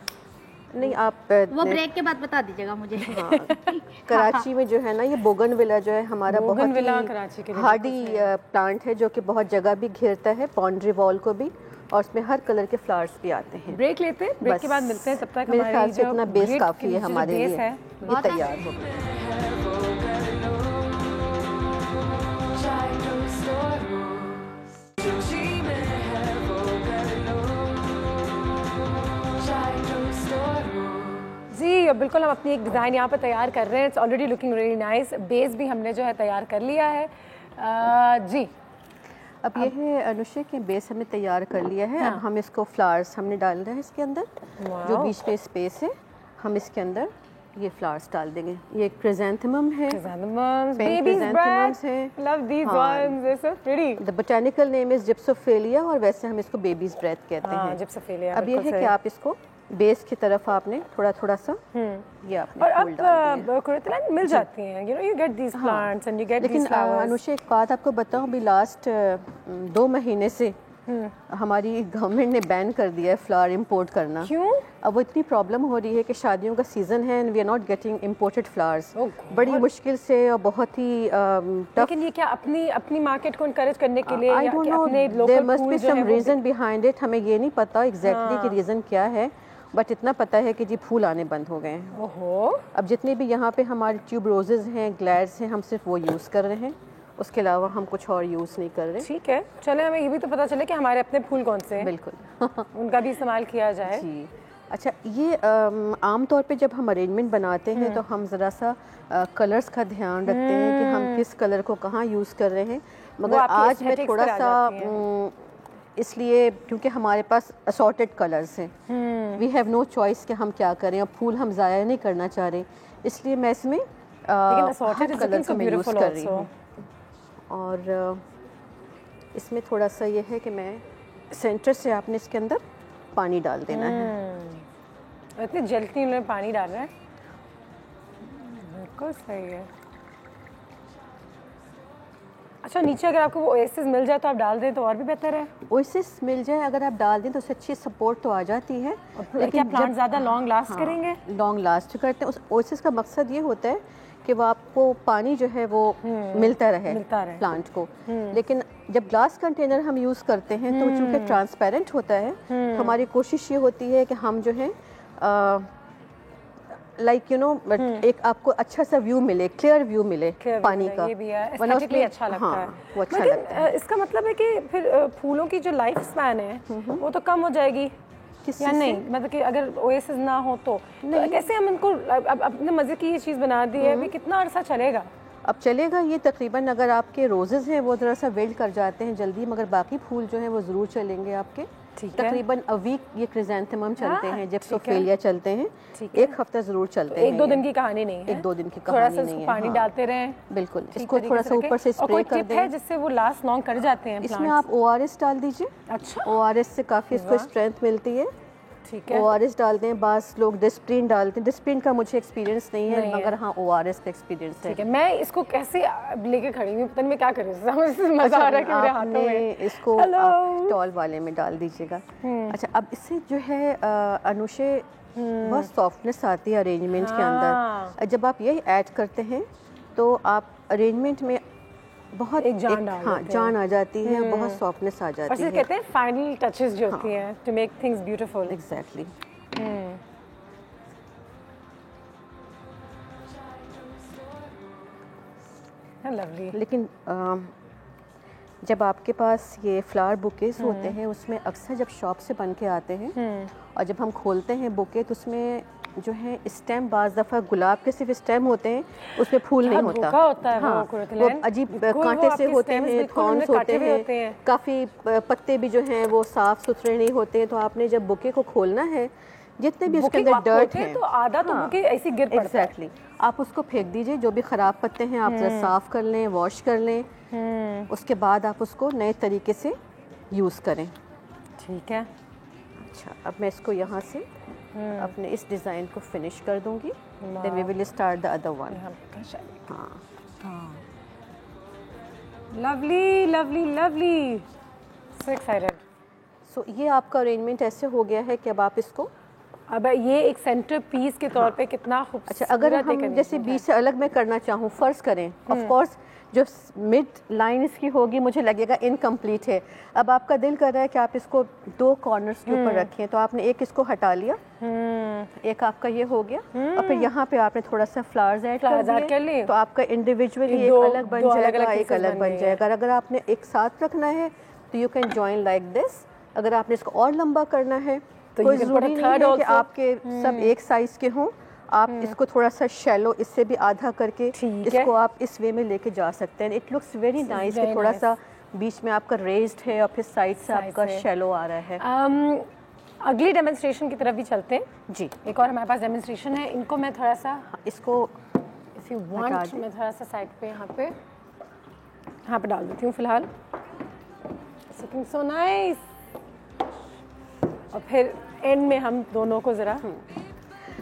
नहीं आप वो ब्रेक के बाद बता दीजिएगा मुझे। हाँ, कराची में जो है ना ये बोगनविला जो है हमारा बहुत ही हार्डी प्लांट है जो कि बहुत जगह भी घेरता है, बाउंड्री वॉल को भी, और उसमें हर कलर के फ्लावर्स भी आते हैं। ब्रेक लेते हैं, ब्रेक के बाद मिलते हैं। तब तक मेरे ख्याल से इतना बेस काफ़ी है हमारे लिए, है ये तैयार हो गया। जी बिल्कुल, हम अपनी एक डिज़ाइन यहाँ पे तैयार कर रहे हैं। It's already looking really nice. Base भी हमने जो है तैयार कर लिया है। जी अब ये है अनुषा के बेस हमने तैयार कर लिया है। अब हम इसको फ्लावर्स हमने डाल रहे हैं इसके अंदर, जो बीच में स्पेस है हम इसके अंदर ये फ्लावर्स डाल देंगे। ये क्रिसैंथेमम है, द बोटैनिकल नेम इज जिप्सोफिलिया और वैसे हम इसको बेबीज ब्रेथ कहते हैं। जिप्सोफिलिया। अब ये है कि आप इसको बेस की तरफ आपने थोड़ा थोड़ा सा ये आपने और अब कुरेतलान मिल जाती हैं, you know, you get these plants and you get these flowers. लेकिन अनुषा एक बात आपको बताऊं, अभी लास्ट 2 महीने से हमारी गवर्नमेंट ने बैन कर दिया है फ्लावर इंपोर्ट करना। क्यों? अब वो इतनी प्रॉब्लम हो रही है कि शादियों का सीजन है and we are not getting imported flowers बड़ी मुश्किल से और बहुत ही टफ। लेकिन ये क्या अपनी मार्केट को एनकरेज करने के लिए? I don't know, there must be some reason behind it. हमें ये नहीं पता एग्जैक्टली कि रीजन क्या है, बट इतना पता है कि जी फूल आने बंद हो गए हैं। ओहो। अब जितने भी यहाँ पे हमारे ट्यूब रोजेज हैं, ग्लैड्स हैं, हम सिर्फ वो यूज़ कर रहे हैं, उसके अलावा हम कुछ और यूज़ नहीं कर रहे। ठीक है, चले हमें ये भी तो पता चले कि हमारे अपने फूल कौन से हैं। बिल्कुल उनका भी इस्तेमाल किया जाए। जी अच्छा, ये आम तौर पे जब हम अरेंजमेंट बनाते हैं तो हम ज़रा सा कलर्स का ध्यान रखते हैं कि हम किस कलर को कहाँ यूज़ कर रहे हैं, मगर आज मैं थोड़ा सा इसलिए क्योंकि हमारे पास असॉर्टेड कलर्स हैं, वी हैव नो चॉइस कि हम क्या करें। अब फूल हम ज़ाया नहीं करना चाह रहे, इसलिए मैं इसमें हर कलर का मैं यूज़ कर रही हूँ। और इसमें थोड़ा सा ये है कि मैं सेंटर से आपने इसके अंदर पानी डाल देना है। इतनी जल्दी उन्होंने पानी डाल रहा है, बिल्कुल सही है। अच्छा, नीचे अगर आपको वो ओएसिस मिल जाए तो आप डाल दें तो और भी बेहतर है। ओएसिस मिल जाए अगर आप डाल दें तो उससे अच्छी सपोर्ट तो आ जाती है, लेकिन प्लांट ज़्यादा लॉन्ग लास्ट करेंगे? लॉन्ग लास्ट करते हैं। उस ओएसिस का मकसद ये होता है कि वो आपको पानी जो है वो मिलता रहे प्लांट को। लेकिन जब ग्लास कंटेनर हम यूज़ करते हैं तो चूँकि ट्रांसपेरेंट होता है तो हमारी कोशिश ये होती है कि हम जो है लाइक यू नो एक आपको अच्छा सा व्यू मिले, क्लियर व्यू मिले पानी का। ये भी है, एस्थेटिकली अच्छा लगता है। वो अच्छा लगता है। इसका मतलब है कि फिर फूलों की जो लाइफ स्पैन है वो तो कम हो जाएगी या नहीं? मतलब कि अगर ओएसिस ना हो तो कैसे हम इनको अपने मज़े की ये चीज़ बना दी है, अभी कितना अरसा चलेगा? अब चलेगा ये तकरीबन, अगर आपके रोजेज़ हैं वो ज़रा सा वेल्ड कर जाते हैं जल्दी, मगर बाकी फूल जो हैं वो ज़रूर चलेंगे आपके। तकरीबन अ वीक ये क्रिसैंथेमम चलते हैं, जिप्सोफिलिया चलते हैं, 1 हफ्ता ज़रूर चलते हैं। 1-2 दिन की कहानी नहीं है। 1-2 दिन की कहानी नहीं है। पानी डालते रहें, बिल्कुल। इसको थोड़ा सा ऊपर से स्प्रे कर दें जिससे वो लास्ट लॉन्ग कर जाते हैं। इसमें आप ORS डाल दीजिए। अच्छा, ORS से काफ़ी इसको स्ट्रेंथ मिलती है। ठीक है। ORS डालते हैं, बास लोग डिस्प्रिन डालते हैं। डिस्प्रिन का मुझे एक्सपीरियंस नहीं है, मगर हाँ ORS का एक्सपीरियंस है। ठीक है, मैं इसको कैसे लेके खड़ी हूँ, पता नहीं मैं क्या कर रही हूँ। मजा आ रहा है कि मेरे हाथों में। इसको आप टॉल वाले में डाल दीजिएगा। अच्छा, अब इससे जो है अनुषे बहुत सॉफ्टनेस आती है अरेंजमेंट के अंदर। जब आप ये ऐड करते हैं तो आप अरेंजमेंट में बहुत जान आ जाती है, बहुत सॉफ्टनेस आ जाती है। कहते हैं फाइनल टचेस जो होती हैं to make things beautiful. Exactly. Lovely. लेकिन जब आपके पास ये फ्लावर बुकेस होते हैं उसमें अक्सर जब शॉप से बन के आते हैं और जब हम खोलते हैं बुके तो उसमें जो है स्टेम बाज़ दफ़ा गुलाब के सिर्फ स्टेम होते हैं, उसमें फूल नहीं होता। है हाँ, वो अजीब कांटे से होते हैं, थॉर्न्स होते हैं, काफ़ी पत्ते भी जो हैं वो साफ़ सुथरे नहीं होते हैं। तो आपने जब बुके को खोलना है, जितने भी उसके अंदर डर्ट है तो आधा तो बुके ऐसे गिर पड़ता है। एग्जैक्टली, आप उसको फेंक दीजिए। जो भी ख़राब पत्ते हैं आप जरा साफ़ कर लें, वॉश कर लें, उसके बाद आप उसको नए तरीके से यूज़ करें। ठीक है। अच्छा, अब मैं इसको यहाँ से अपने इस डिज़ाइन को फिनिश कर दूंगी। Then we will start the other one. हाँ, lovely lovely lovely, so excited. So ये आपका अरेंजमेंट ऐसे हो गया है कि अब आप इसको, अब ये एक सेंटर पीस के तौर पे कितना खूबसूरत। अच्छा, अगर हम जैसे बीच से अलग में करना चाहूँ, फ़र्ज करें, ऑफ कोर्स जो मिड लाइन इसकी होगी मुझे लगेगा इनकम्प्लीट है। अब आपका दिल कर रहा है कि आप इसको 2 कॉर्नर्स के ऊपर रखें, तो आपने एक इसको हटा लिया, एक आपका ये हो गया, और फिर यहाँ पे आपने थोड़ा सा फ्लावर्स ऐड कर लिए, तो आपका इंडिविजुअली एक अलग बन जाएगा, एक अलग बन जाएगा। अगर आपने एक साथ रखना है तो you can join like this. अगर आपने इसको और लंबा करना है तो कोई ज़रूरी नहीं है कि आपके सब एक साइज़ के हों। आप इसको थोड़ा सा शैलो, इससे भी आधा करके इसको आप इस वे में लेके जा सकते हैं। इट लुक्स वेरी नाइस कि थोड़ा सा बीच में आपका रेज्ड है और फिर साइड से आपका शैलो आ रहा है। अगली डेमोन्स्ट्रेशन की तरफ भी चलते हैं जी। एक और हमारे पास डेमोन्स्ट्रेशन है। इनको मैं थोड़ा सा, इसको इफ यू वांट मैं थोड़ा सा साइड पे यहाँ पे डाल देती हूँ फिलहाल। Looking so nice. और फिर एंड में हम दोनों को ज़रा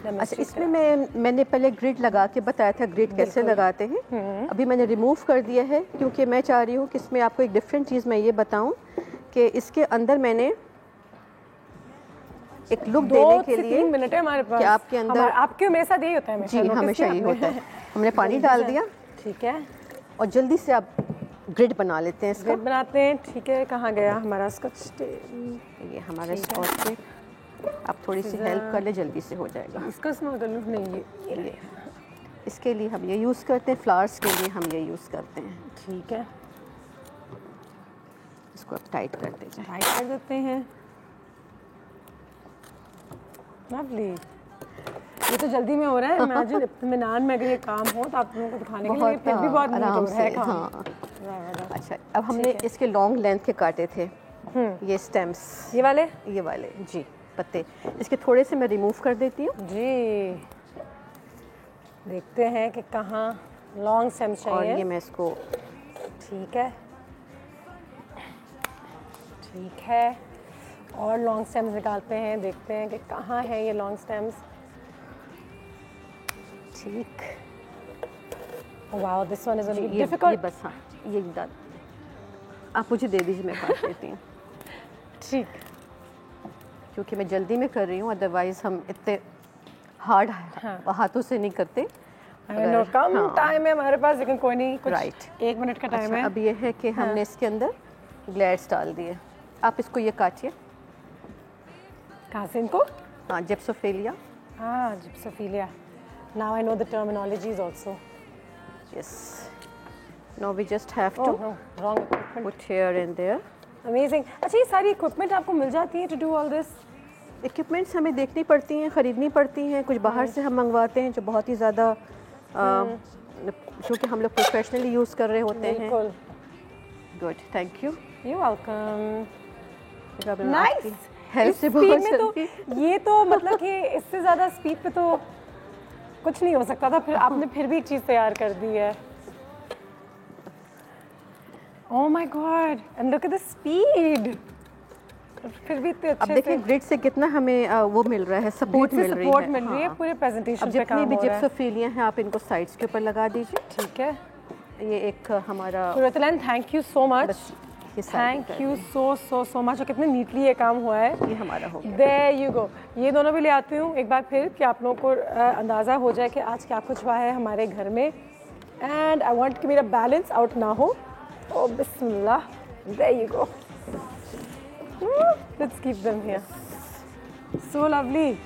अच्छा, इसमें मैंने पहले ग्रिड लगा के बताया था ग्रिड कैसे लगाते हैं। अभी मैंने रिमूव कर दिया है क्योंकि मैं चाह रही हूँ कि इसमें आपको एक डिफरेंट चीज़ मैं ये बताऊँ कि इसके अंदर मैंने एक लुक देने के लिए 3 मिनट है हमारे पास, कि आपके अंदर, आपके मेरे साथ यही होता है जी हमेशा यही होता है। हमने पानी डाल दिया, ठीक है, और जल्दी से आप ग्रिड बना लेते हैं। ग्रिड बनाते हैं, ठीक है। कहाँ गया हमारा स्कॉच? ये हमारा स्कॉच टेप, आप थोड़ी सी हेल्प कर ले, जल्दी से हो जाएगा। इसका इस्तेमाल कर लूँ? नहीं, ये इसके लिए हम ये यूज़ करते हैं, फ्लावर्स के लिए हम ये यूज़ करते हैं। ठीक है, इसको अब टाइट कर दीजिए। टाइट कर देते हैं। लवली। ये तो जल्दी में हो रहा है। इमेजिन इत्मीनान में अगर ये काम हो तो आप लोगों को दिखाने के लिए फिर भी बहुत आराम से। हाँ, अच्छा, अब हमने इसके लॉन्ग लेंथ के काटे थे ये स्टेम्स, ये वाले जी पत्ते। इसके थोड़े से मैं रिमूव कर देती हूँ जी। देखते हैं कि कहाँ लॉन्ग स्टेम्स चाहिए। और ये मैं इसको, ठीक है, ठीक है, और लॉन्ग स्टेम्स निकालते हैं, देखते हैं कि कहाँ है ये लॉन्ग स्टेम्स। ठीक। Wow, this one is a little difficult. बस हाँ, ये आप मुझे दे दीजिए, मैं काट देती हूँ। ठीक, क्योंकि मैं जल्दी में कर रही हूँ, अदरवाइज हम इतने हार्ड हाथों से नहीं करते। कम टाइम है हमारे पास, लेकिन कोई नहीं, कुछ राइट 1 मिनट का टाइम है। अब ये है कि हमने इसके अंदर ग्लैड्स डाल दिए। आप इसको ये काटिए। कहाँ से इनको? हाँ, जिप्सोफिलिया। हाँ, जिप्सोफिलिया। Now I know the terminologies also. Yes. Now we just have to wrong equipment. Put here and there. Amazing. अच्छा, ये सारी इक्विपमेंट आपको मिल जाती है to do all this? Equipments हमें देखनी पड़ती हैं, ख़रीदनी पड़ती हैं। कुछ बाहर से हम मंगवाते हैं जो बहुत ही ज़्यादा, क्योंकि हम लोग प्रोफेशनली यूज़ कर रहे होते हैं। Good, thank you. You're welcome. Nice. Help से बहुत जल्दी। ये तो मतलब कि इससे ज़्यादा स्पीड पे तो कुछ नहीं हो सकता था। फिर आपने फिर भी एक चीज़ तैयार कर दी है। Oh my God! And look at the speed. फिर भी इतने अच्छे से। अब देखिए ग्रिड से कितना हमें वो मिल रहा है, सपोर्ट मिल रही है। पूरे प्रेजेंटेशन पे काम हो रहा है। अब जितनी भी जिप्सोफिलिया हैं आप इनको साइड्स के ऊपर लगा दीजिए। ठीक है। ये एक हमारा, thank you so much. Thank you so much. और कितने नीटली ये काम हुआ है। ये हमारा हो गया। There you go. ये दोनों भी ले आती हूँ एक बार फिर कि आप लोगों को अंदाज़ा हो जाए कि आज क्या कुछ हुआ है हमारे घर में। एंड आई वांट कि मेरा बैलेंस आउट ना हो। ओ बिस्मिल्लाह। There you go. Let's keep them here. So lovely.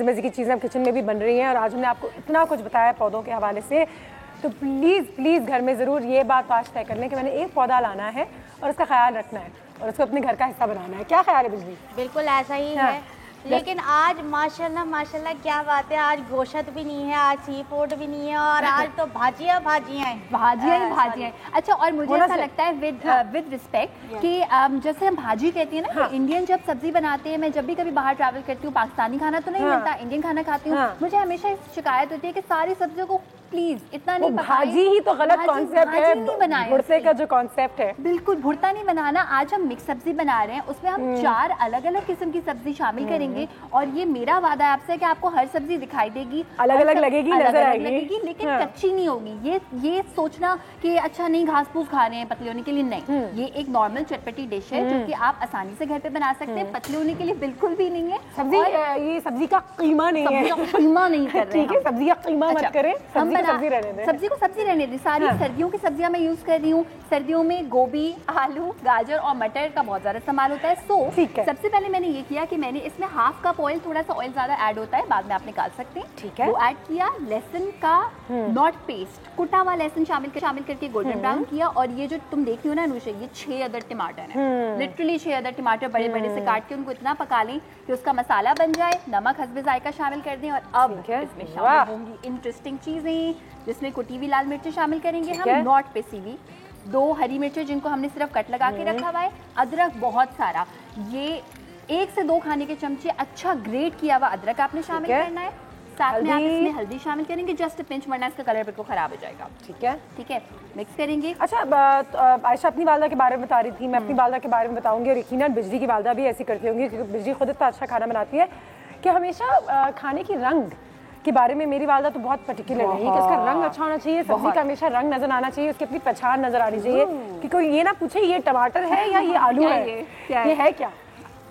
मज़े मज़े की चीज़ें किचन में भी बन रही हैं और आज हमने आपको इतना कुछ बताया पौधों के हवाले से, तो प्लीज़ घर में ज़रूर ये बात आज तय कर लें कि मैंने एक पौधा लाना है और उसका ख्याल रखना है और उसको अपने घर का हिस्सा बनाना है। क्या ख्याल है बिजली? बिल्कुल ऐसा ही है, लेकिन आज माशाल्लाह क्या बात है, आज गोश्त भी नहीं है, आज सी फूड भी नहीं है और आज तो भाजियाँ हैं। अच्छा, और मुझे ऐसा लगता है विद रिस्पेक्ट कि जैसे हम भाजी कहती हैं ना, इंडियन जब सब्जी बनाते हैं, मैं जब भी कभी बाहर ट्रैवल करती हूँ, पाकिस्तानी खाना तो नहीं मिलता, इंडियन खाना खाती हूँ, मुझे हमेशा शिकायत होती है कि सारी सब्जियों को प्लीज इतना नहीं भाजी ही तो गलत कॉन्सेप्ट है, भुर्ते का जो कॉन्सेप्ट है, बिल्कुल भुर्ता नहीं बनाना। आज हम मिक्स सब्जी बना रहे हैं, उसमें हम 4 अलग अलग किस्म की सब्जी शामिल करेंगे और ये मेरा वादा है आपसे कि आपको हर सब्जी दिखाई देगी, अलग अलग लगेगी, नजर आएगी, लेकिन कच्ची नहीं होगी। ये सोचना कि अच्छा नहीं घास फूस खा रहे हैं पतले होने के लिए, नहीं, ये एक नॉर्मल चटपटी डिश है जो कि आप आसानी से घर पे बना सकते हैं, पतले होने के लिए बिल्कुल भी नहीं है। ये सब्जी का कीमा नहीं है, कीमा नहीं कर रहे, ठीक है, सब्जी का कीमा मत करें, सब्जी को सब्जी रहने दें। सारी सर्दियों की सब्जियां मैं यूज कर रही हूँ। सर्दियों में गोभी, आलू, गाजर और मटर का बहुत ज्यादा इस्तेमाल होता है। सबसे पहले मैंने ये किया कि मैंने इसमें हाफ कप ऑयल, थोड़ा सा ऑयल ज्यादा ऐड होता है, बाद में आप निकाल सकते हैं, ठीक है, वो ऐड किया। लहसुन का नॉट पेस्ट, कुटा हुआ लहसुन शामिल करके गोल्डन ब्राउन किया। और ये जो तुम देखती हो ना अनुषा, ये 6 अदर टमाटर है, लिटरली 6 अदर टमाटर बड़े बड़े से काट के उनको इतना पका लें कि उसका मसाला बन जाए। नमक हस्बे जायका शामिल कर दें। और अब इसमें शामिल होंगी इंटरेस्टिंग चीजें, जिसमें कुटी हुई लाल मिर्च शामिल करेंगे हम, नॉट पिसी हुई, 2 हरी मिर्चें जिनको हमने सिर्फ कट लगा के रखा हुआ है, अदरक बहुत सारा, ये 1 से 2 खाने के चमचे अच्छा ग्रेट किया हुआ अदरक आपने शामिल करना है। साथ में आप इसमें हल्दी शामिल करेंगे, जस्ट अ पिंच, वरना इसका कलर बिल्कुल खराब हो जाएगा। ठीक है, मिक्स करेंगे। अच्छा, आयशा अपनी वालदा के बारे में बता रही थी, मैं अपनी वालदा के बारे में बताऊंगी और यकीनन बिजली की वालदा भी ऐसी करती होंगी क्योंकि बिजली खुद इतना अच्छा खाना बनाती है कि हमेशा खाने की रंग के बारे में मेरी वालदा तो बहुत पर्टिकुलर है कि उसका रंग अच्छा होना चाहिए, सब्जी का हमेशा रंग नजर आना चाहिए, उसकी अपनी पहचान नजर आनी चाहिए कि कोई ये ना पूछे ये टमाटर है या ये आलू है, ये है क्या।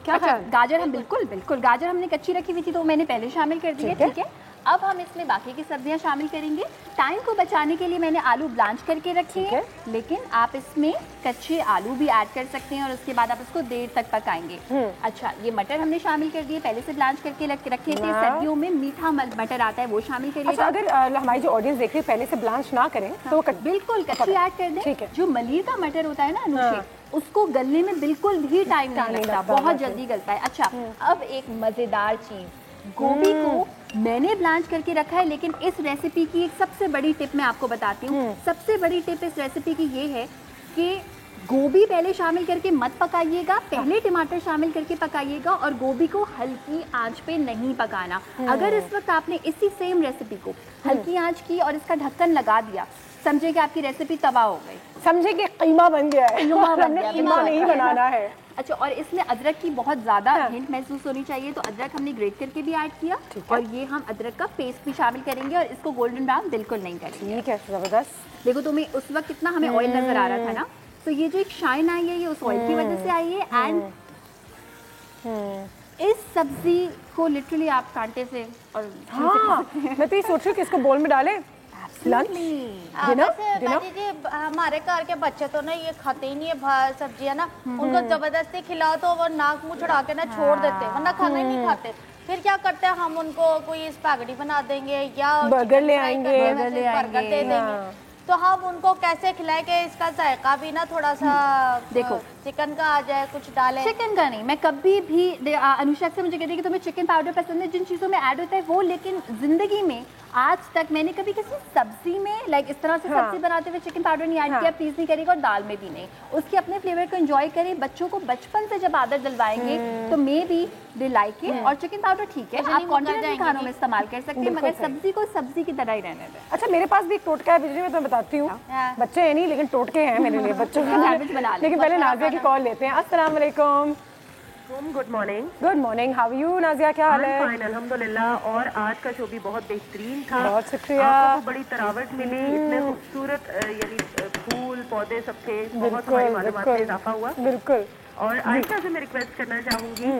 अच्छा, गाजर हम बिल्कुल गाजर हमने कच्ची रखी हुई थी तो मैंने पहले शामिल कर दी है, ठीक है। अब हम इसमें बाकी की सब्जियां शामिल करेंगे। टाइम को बचाने के लिए मैंने आलू ब्लांच करके रखे हैं, लेकिन आप इसमें कच्चे आलू भी ऐड कर सकते हैं और उसके बाद आप इसको देर तक पकाएंगे। अच्छा, ये मटर हमने शामिल कर दिए, पहले से ब्लांच करके रखे थे। सर्दियों में मीठा मटर आता है, वो शामिल करिए। अच्छा, अगर हमारी जो ऑडियंस देख रही है पहले से ब्लांच ना करें तो बिल्कुल कच्ची ऐड कर दें। जो मलिर का मटर होता है ना अनुषा, उसको गलने में बिल्कुल भी टाइम नहीं लगता, बहुत जल्दी गलता है। अच्छा, अब एक मजेदार चीज, गोभी को मैंने ब्लांच करके रखा है, लेकिन इस रेसिपी की एक सबसे बड़ी टिप मैं आपको बताती हूँ। सबसे बड़ी टिप इस रेसिपी की ये है कि गोभी पहले शामिल करके मत पकाइएगा, पहले टमाटर शामिल करके पकाइएगा और गोभी को हल्की आंच पे नहीं पकाना। अगर इस वक्त आपने इसी सेम रेसिपी को हल्की आंच की और इसका ढक्कन लगा दिया, समझे कि आपकी रेसिपी तबाह हो गई, समझे कि कीमा बन गया है, कीमा नहीं बनाना है। अच्छा, और इसमें अदरक की बहुत ज्यादा हिंट महसूस होनी चाहिए, तो अदरक हमने ग्रेट करके भी ऐड किया और ये हम अदरक का पेस्ट भी शामिल करेंगे और इसको गोल्डन ब्राउन बिल्कुल नहीं करेंगे। ठीक है, जबरदस्त। देखो तुम्हें उस वक्त कितना हमें ऑयल नजर आ रहा था ना, तो ये जो एक शाइन आई है ये उस ऑयल की वजह से आई है। एंड इस सब्जी को लिटरली आप कांटे से और मैं तो ये सोच रही हूँ कि इसको बोल में डालें। हमारे घर के बच्चे तो ना ये खाते ही नहीं है सब्जियां ना, उनको जबरदस्ती खिलाओ तो वो नाक मुंह चढ़ा के ना छोड़ देते हैं, वरना खाना ही नहीं खाते। फिर क्या करते हैं, हम उनको कोई स्पैगेटी बना देंगे या बर्गर ले आएंगे, बर्गर दे देंगे, तो हम उनको कैसे खिलाएं कि इसका जायका भी ना थोड़ा सा देखो चिकन का आ जाए, कुछ डालें। चिकन का नहीं, मैं कभी भी अनुषा से मुझे कहती है कि तुम्हें चिकन पाउडर पसंद है, जिन चीज़ों में ऐड होता है वो, लेकिन जिंदगी में आज तक मैंने कभी किसी सब्जी में इस तरह से सब्जी बनाते हुए चिकन पाउडर नहीं ऐड किया। प्लीज नहीं करेगा, और दाल में भी नहीं। उसके अपने फ्लेवर को एंजॉय करें। बच्चों को बचपन से जब आदत दिलवाएंगे तो may be they like it. और चिकन पाउडर ठीक है, आप कॉन्टिनेंटल खानों में इस्तेमाल कर सकते हैं, मगर सब्जी को सब्जी की तरह ही रहने दें। अच्छा, मेरे पास भी एक टोटका है बिजली, मैं तुम्हें बताती हूँ। बच्चे है नहीं लेकिन टोटके हैं मेरे लिए, बच्चों के। लेकिन पहले नाजिया की कॉल लेते हैं। अस्सलाम वालेकुम। Good morning. Good morning, how are you Nazia, क्या हाल है? फाइन अल्हम्दुलिल्लाह। और आज का शो भी बहुत बेहतरीन था, बहुत शुक्रिया। आपको बड़ी तरावट मिली, इतने खूबसूरत यानी फूल पौधे सब थे, बहुत हमारी मालूमात में इजाफा हुआ। बिल्कुल। और आयशा से मैं रिक्वेस्ट करना चाहूँगी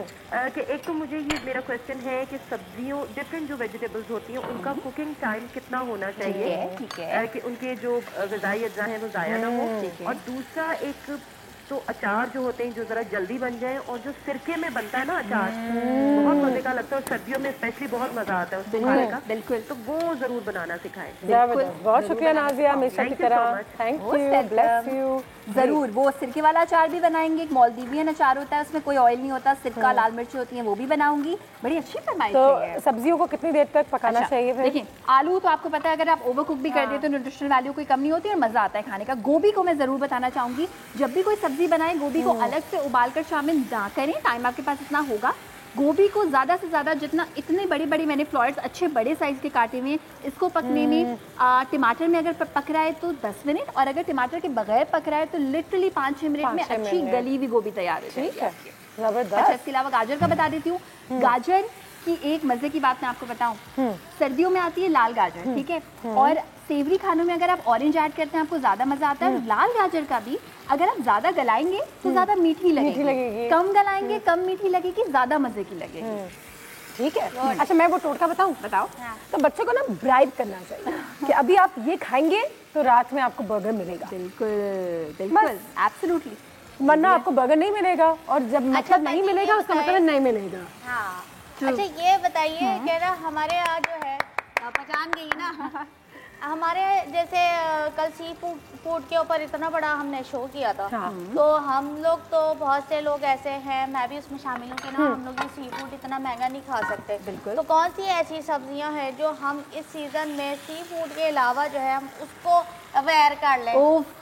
कि एक तो मुझे ये मेरा क्वेश्चन है कि सब्जियों, डिफरेंट जो वेजिटेबल्स होती हैं उनका कुकिंग टाइम कितना होना चाहिए, ठीक है, कि उनके जो ग़िज़ाई अज्जा हैं वो ज़ाया ना हो। और दूसरा, एक तो अचार जो होते हैं जो जरा जल्दी बन जाए, और जो सिरके में बनता है ना अचार, बहुत मजे का लगता है, और सर्दियों में स्पेशली बहुत मजा आता है उसको खाने का। बिल्कुल, तो वो जरूर बनाना सिखाएं। बहुत शुक्रिया नाजिया, हमेशा की तरह। Thank you, bless you. जरूर वो सिरके वाला अचार भी बनाएंगे, एक मालदीवियन अचार होता है, उसमें कोई ऑयल नहीं होता, सिरका लाल मिर्ची होती है, वो भी बनाऊंगी। बड़ी अच्छी फरमाइश है। तो सब्जियों को कितनी देर तक पकाना चाहिए फिर? देखिए आलू तो आपको पता है अगर आप ओवर कुक भी कर देते तो न्यूट्रिशनल वैल्यू कोई कम नहीं होती और मजा आता है खाने का। गोभी को मैं जरूर बताना चाहूंगी, जब भी कोई सब्जी बनाए गोभी को अलग से उबाल कर शामिल ना करें, टाइम आपके पास इतना होगा। गोभी को ज़्यादा से ज़्यादा जितना, इतने बड़ी बड़ी मैंने फ्लॉर्स अच्छे बड़े साइज़ के काटे हुए, इसको पकने में टमाटर में अगर पक रहा है तो 10 मिनट, और अगर टमाटर के बगैर पक रहा है तो लिटरली 5-6 मिनट में अच्छी गली हुई गोभी तैयार है। ठीक है, जबरदस्त। अच्छा, इसके अलावा गाजर का बता देती हूँ। गाजर की एक मजे की बात मैं आपको बताऊं, सर्दियों में आती है लाल गाजर, ठीक है, और सेवरी खानों में अगर आप ऑरेंज ऐड करते हैं आपको ज्यादा मजा आता है। लाल गाजर का भी अगर आप ज्यादा गलाएंगे तो ज्यादा मीठी लगेगी, कम गलाएंगे कम मीठी लगेगी, ज्यादा मजे की लगेगी। ठीक है। अच्छा, मैं वो टोटका बताऊं? बताओ। तो बच्चों को ना ब्राइब करना चाहिए कि अभी आप ये खाएंगे तो रात में आपको बर्गर मिलेगा। बिल्कुल बिल्कुल, एब्सोल्युटली, वरना आपको बर्गर नहीं मिलेगा, और जब मतलब नहीं मिलेगा उसका मतलब नहीं मिलेगा। हाँ। अच्छा ये बताइए कि ना हमारे यहाँ जो है, पहचान गई ना हमारे जैसे कल सी फूड के ऊपर इतना बड़ा हमने शो किया था, तो हम लोग तो बहुत से लोग ऐसे हैं, मैं भी उसमें शामिल हूँ कि ना हम लोग ये सी फूड इतना महंगा नहीं खा सकते। बिल्कुल। तो कौन सी ऐसी सब्जियां हैं जो हम इस सीजन में सी फूड के अलावा जो है हम उसको अवेयर कर लें?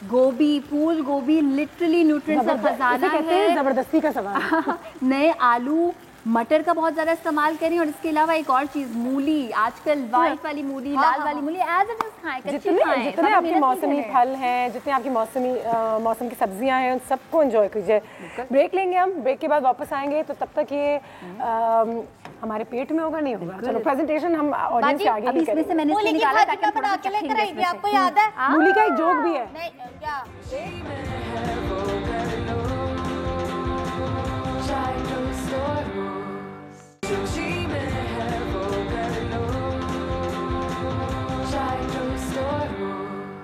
गोभी, फूल गोभी लिटरली न्यूट्रिएंट्स का खजाना है। जबरदस्ती का सवाल। नए आलू मटर का बहुत ज्यादा इस्तेमाल करें, और इसके अलावा एक और चीज मूली, आजकल व्हाइट वाली मूली, लाल वाली मूली एज इट इज खाएं, कच्ची खाएं। जितने आपके मौसमी फल हैं, जितने आपकी मौसम की सब्जियां हैं, उन सबको एंजॉय कीजिए। ब्रेक लेंगे हम, ब्रेक के बाद वापस आएंगे, तो तब तक ये हमारे पेट में होगा नहीं होगा। चलो प्रेजेंटेशन हम ऑडियंस के आगे ही करेंगे। इसमें मैंने इसमें निकाला ताकि हम बना के लेकर आई थी, आपको याद है? मूली का एक जोक भी है। नहीं क्या?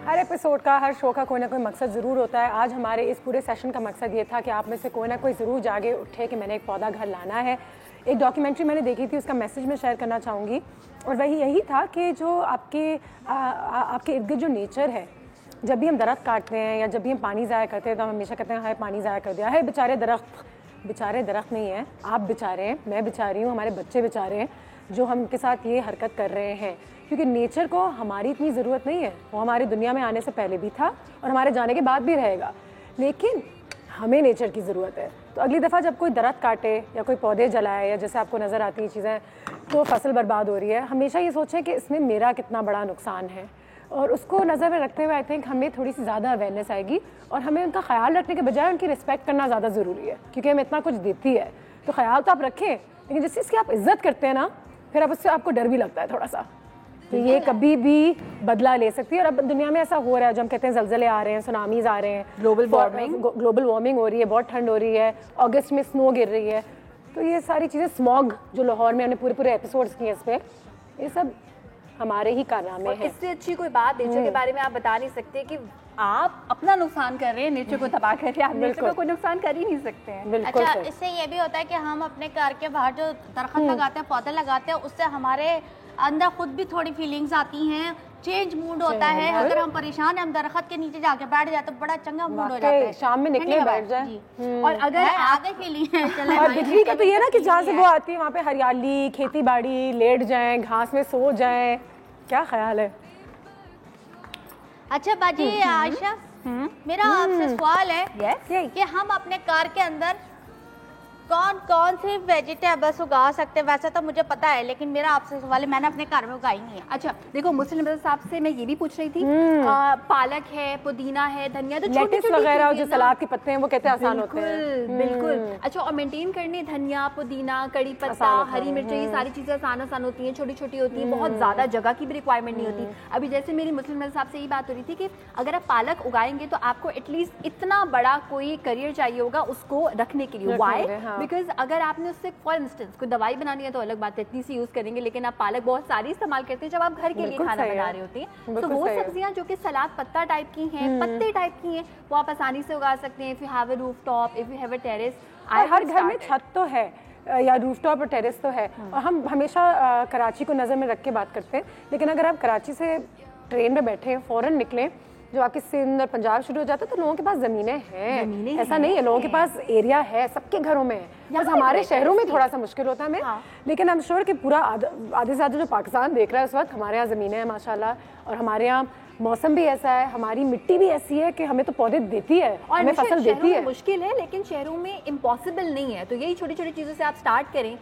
हर एपिसोड का, हर शो का कोई ना कोई मकसद ज़रूर होता है। आज हमारे इस पूरे सेशन का मकसद ये था कि आप में से कोई ना कोई ज़रूर जागे उठे कि मैंने एक पौधा घर लाना है। एक डॉक्यूमेंट्री मैंने देखी थी, उसका मैसेज मैं शेयर करना चाहूँगी, और वही यही था कि जो आपके इर्द गिर्द जो नेचर है, जब भी हम दरख्त काटते हैं या जब भी हम पानी ज़ाया करते हैं तो हम हमेशा कहते हैं हाय पानी ज़ाया कर दिया है, बेचारे दरख्त नहीं है, आप बेचारे हैं, मैं बेचारी हूँ, हमारे बच्चे बेचारे हैं जो हम उनके साथ ये हरकत कर रहे हैं। क्योंकि नेचर को हमारी इतनी ज़रूरत नहीं है, वो हमारी दुनिया में आने से पहले भी था और हमारे जाने के बाद भी रहेगा, लेकिन हमें नेचर की ज़रूरत है। तो अगली दफ़ा जब कोई दरख्त काटे या कोई पौधे जलाए या जैसे आपको नज़र आती हैं चीज़ें, तो फसल बर्बाद हो रही है, हमेशा ये सोचें कि इसमें मेरा कितना बड़ा नुकसान है, और उसको नज़र में रखते हुए आई थिंक हमें थोड़ी सी ज़्यादा अवेयरनेस आएगी, और हमें उनका ख्याल रखने के बजाय उनकी रिस्पेक्ट करना ज़्यादा ज़रूरी है, क्योंकि हमें इतना कुछ देती है। तो ख्याल तो आप रखें, लेकिन जिस चीज़ की आप इज्जत करते हैं ना, फिर अब उससे आपको डर भी लगता है थोड़ा सा कि ये कभी भी बदला ले सकती है। और अब दुनिया में ऐसा हो रहा है, जो हम कहते हैं ज़लज़ले आ रहे हैं, सुनामीज़ आ रहे हैं, ग्लोबल वार्मिंग हो रही है, बहुत ठंड हो रही है, अगस्त में स्नो गिर रही है, तो ये सारी चीज़ें, स्मॉग जो लाहौर में हमने पूरे एपिसोड्स किए इस पर, ये सब हमारे ही कारनामे हैं। इससे अच्छी कोई बात नेचर के बारे में आप बता नहीं सकते कि आप अपना नुकसान कर रहे हैं, नेचर को तबाह कर रहे हैं, आप नेचर को कोई नुकसान कर ही नहीं सकते हैं। अच्छा, इससे ये भी होता है कि हम अपने घर के बाहर जो दरख्त लगाते हैं, पौधे लगाते हैं, उससे हमारे अंदर खुद भी थोड़ी फीलिंग्स आती हैं, चेंज मूड होता है। अगर हम परेशान हैं, हम दरख्त के नीचे जाके बैठ जाते तो बड़ा चंगा मूड हो जाता है, शाम में निकले बैठ जाए। और अगर आगे फीलिंग है और बिजली का तो ये ना कि जहाँ से वो आती है वहाँ पे हरियाली, खेती बाड़ी, लेट जाएं, घास में सो जाएं, क्या ख्याल है? अच्छा बाजी आयशा, मेरा आपसे सवाल है कि हम अपने कार के अंदर कौन कौन सी वेजिटेबल्स उगा सकते हैं? वैसे तो मुझे पता है, लेकिन मेरा आपसे सवाल है, मैंने अपने घर में उगाई नहीं है। अच्छा देखो, मुस्लिम नबी साहब से मैं ये भी पूछ रही थी, पालक है, पुदीना है, धनिया, तो लेट्स वगैरह जो सलाद के पत्ते हैं वो कहते हैं आसान होते हैं। बिल्कुल। अच्छा, और मेंटेन करने धनिया, पुदीना, कड़ी पत्ता, हरी मिर्ची, ये सारी चीजें आसान होती हैं, छोटी छोटी होती हैं, बहुत ज्यादा जगह की भी रिक्वायरमेंट नहीं होती। अभी जैसे मेरी मुस्लिम नबी साहब से यही बात हो रही थी कि अगर आप पालक उगाएंगे तो आपको एटलीस्ट इतना बड़ा कोई करियर चाहिए होगा उसको रखने के लिए। वाई? बिकॉज अगर आपने उससे फॉर इंस्टेंस कोई दवाई बनानी है तो अलग बात है, इतनी सी यूज करेंगे, लेकिन आप पालक बहुत सारी इस्तेमाल करते हैं जब आप घर के लिए खाना बना रहे होते हैं, तो वो सब्जियां जो कि सलाद पत्ता टाइप की हैं, पत्ते टाइप की हैं, वो आप आसानी से उगा सकते हैं। If you have a roof top, if you have a terrace, हर घर में छत तो है या रूफटॉप और टेरेस तो है, और हम हमेशा कराची को नज़र में रख के बात करते हैं, लेकिन अगर आप कराची से ट्रेन में बैठे फ़ौरन निकलें, जो आपके सिंध और पंजाब शुरू हो जाता है, तो लोगों के पास ज़मीनें हैं, ऐसा नहीं है, लोगों के पास एरिया है, सबके घरों में है, बस हमारे शहरों में थोड़ा सा मुश्किल होता है हमें, लेकिन आई एम श्योर कि पूरा आधे से ज़्यादा जो पाकिस्तान देख रहा है उस वक्त, हमारे यहाँ ज़मीनें हैं माशाल्लाह, और हमारे यहाँ मौसम भी ऐसा है, हमारी मिट्टी भी ऐसी है कि हमें तो पौधे देती है और हमें फसल देती है। मुश्किल है लेकिन शहरों में इम्पॉसिबल नहीं है, तो यही छोटी छोटी चीज़ों से आप स्टार्ट करें,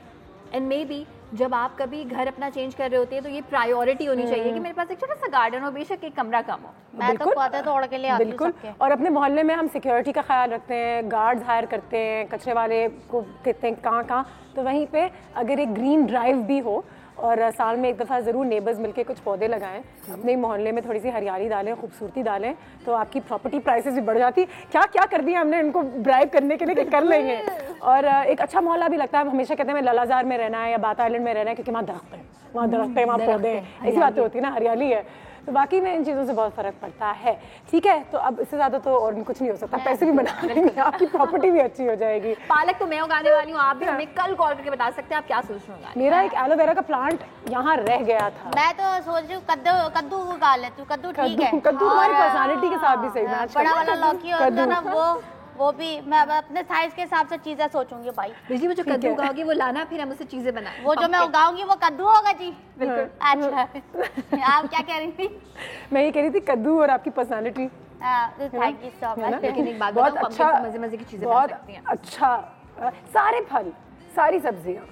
एंड मे बी जब आप कभी घर अपना चेंज कर रहे होते हैं तो ये प्रायोरिटी होनी चाहिए कि मेरे पास एक छोटा सा गार्डन हो, बेशक एक कमरा कम हो, मैं तो पौधे तोड़ के ले आती हूं। बिल्कुल, और अपने मोहल्ले में हम सिक्योरिटी का ख्याल रखते हैं, गार्ड्स हायर करते हैं, कचरे वाले को कहते हैं कहाँ, तो वहीं पे अगर एक ग्रीन ड्राइव भी हो और साल में एक दफ़ा ज़रूर नेबर्स मिलके कुछ पौधे लगाएं, अपने मोहल्ले में थोड़ी सी हरियाली डालें, खूबसूरती डालें, तो आपकी प्रॉपर्टी प्राइसेस भी बढ़ जाती। क्या क्या कर दिया हमने इनको ब्राइब करने के लिए कि कर लेंगे, और एक अच्छा मोहल्ला भी लगता है। हम हमेशा कहते हैं मैं लालाजार में रहना है या बात आइलैंड में रहना है क्योंकि वहाँ दरख्त है, वहाँ दरख्त है, वहाँ पौधे हैं, ऐसी बातें होती है ना, हरियाली है, तो बाकी में इन चीज़ों से बहुत फ़र्क पड़ता है। ठीक है, तो अब इससे ज़्यादा तो और कुछ नहीं हो सकता, पैसे भी बना लेंगे, आपकी प्रॉपर्टी भी अच्छी हो जाएगी। पालक तो मैं उगाने वाली हूँ, आप भी हमें कल कॉल करके बता सकते हैं आप क्या सोच रहे हैं। मेरा एक एलोवेरा का प्लांट यहाँ रह गया था। मैं तो सोच रही हूँ कद्दू उगा लेती हूँ, कद्दू ठीक है, कद्दू हमारी पर्सनालिटी के साथ भी सही मैच बड़ा वाला लौकी होता है ना, वो भी मैं अपने साइज के हिसाब से चीजें सोचूंगी भाई। बिजली वो जो कद्दू उगाओगी वो लाना, फिर हम उससे चीजें बनाएं। वो जो मैं उगाऊंगी वो कद्दू होगा जी। बिल्कुल। अच्छा आप क्या कह रही थी? मैं ये कह रही थी कद्दू और आपकी personality. Thank you so much. लेकिन एक बात बहुत बताऊं, अच्छा, मजे की चीजें बहुत बना सकती हैं। अच्छा, सारे फल, सारी सब्जियाँ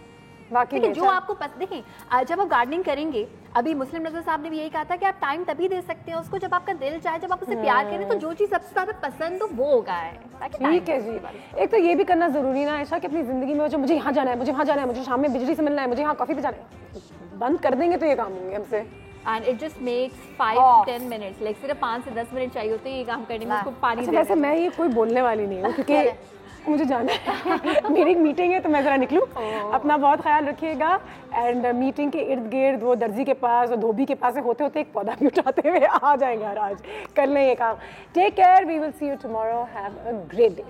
वाकई देखिए जो आपको देखें, जब आप गार्डनिंग करेंगे, अभी मुस्लिम नजर साहब ने भी यही कहा था कि आप टाइम तभी दे सकते हैं उसको जब आपका दिल चाहे, जब आप उसे प्यार करें, तो जो चीज सबसे ज्यादा पसंद हो वो होगा है। ठीक है जी। एक तो ये भी करना जरूरी ना ऐसा कि अपनी जिंदगी में जो मुझे यहाँ जाना है, मुझे वहाँ जाना है, मुझे शाम में बिजली से मिलना है, मुझे यहाँ कॉफी पे जाना है, बंद कर देंगे तो ये काम होंगे हमसे। And it just makes 5 to 10 minutes, like सिर्फ 5 से 10 मिनट चाहिए होते हैं ये काम करने में, उसको पानी देना। वैसे मैं ये कोई बोलने वाली नहीं हूँ क्योंकि मुझे जाना है, मेरी एक मीटिंग है तो मैं ज़रा निकलूँ। अपना बहुत ख्याल रखिएगा, एंड मीटिंग के इर्द गिर्द वो दर्जी के पास और धोबी के पास से होते होते एक पौधा भी उठाते हुए आ जाएंगे और आज कर लें ये काम। Take care, we will see you tomorrow, have a great day.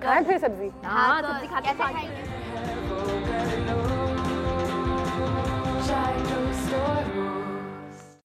खाएं फिर सब्जी। हाँ, सब्जी खाते हैं।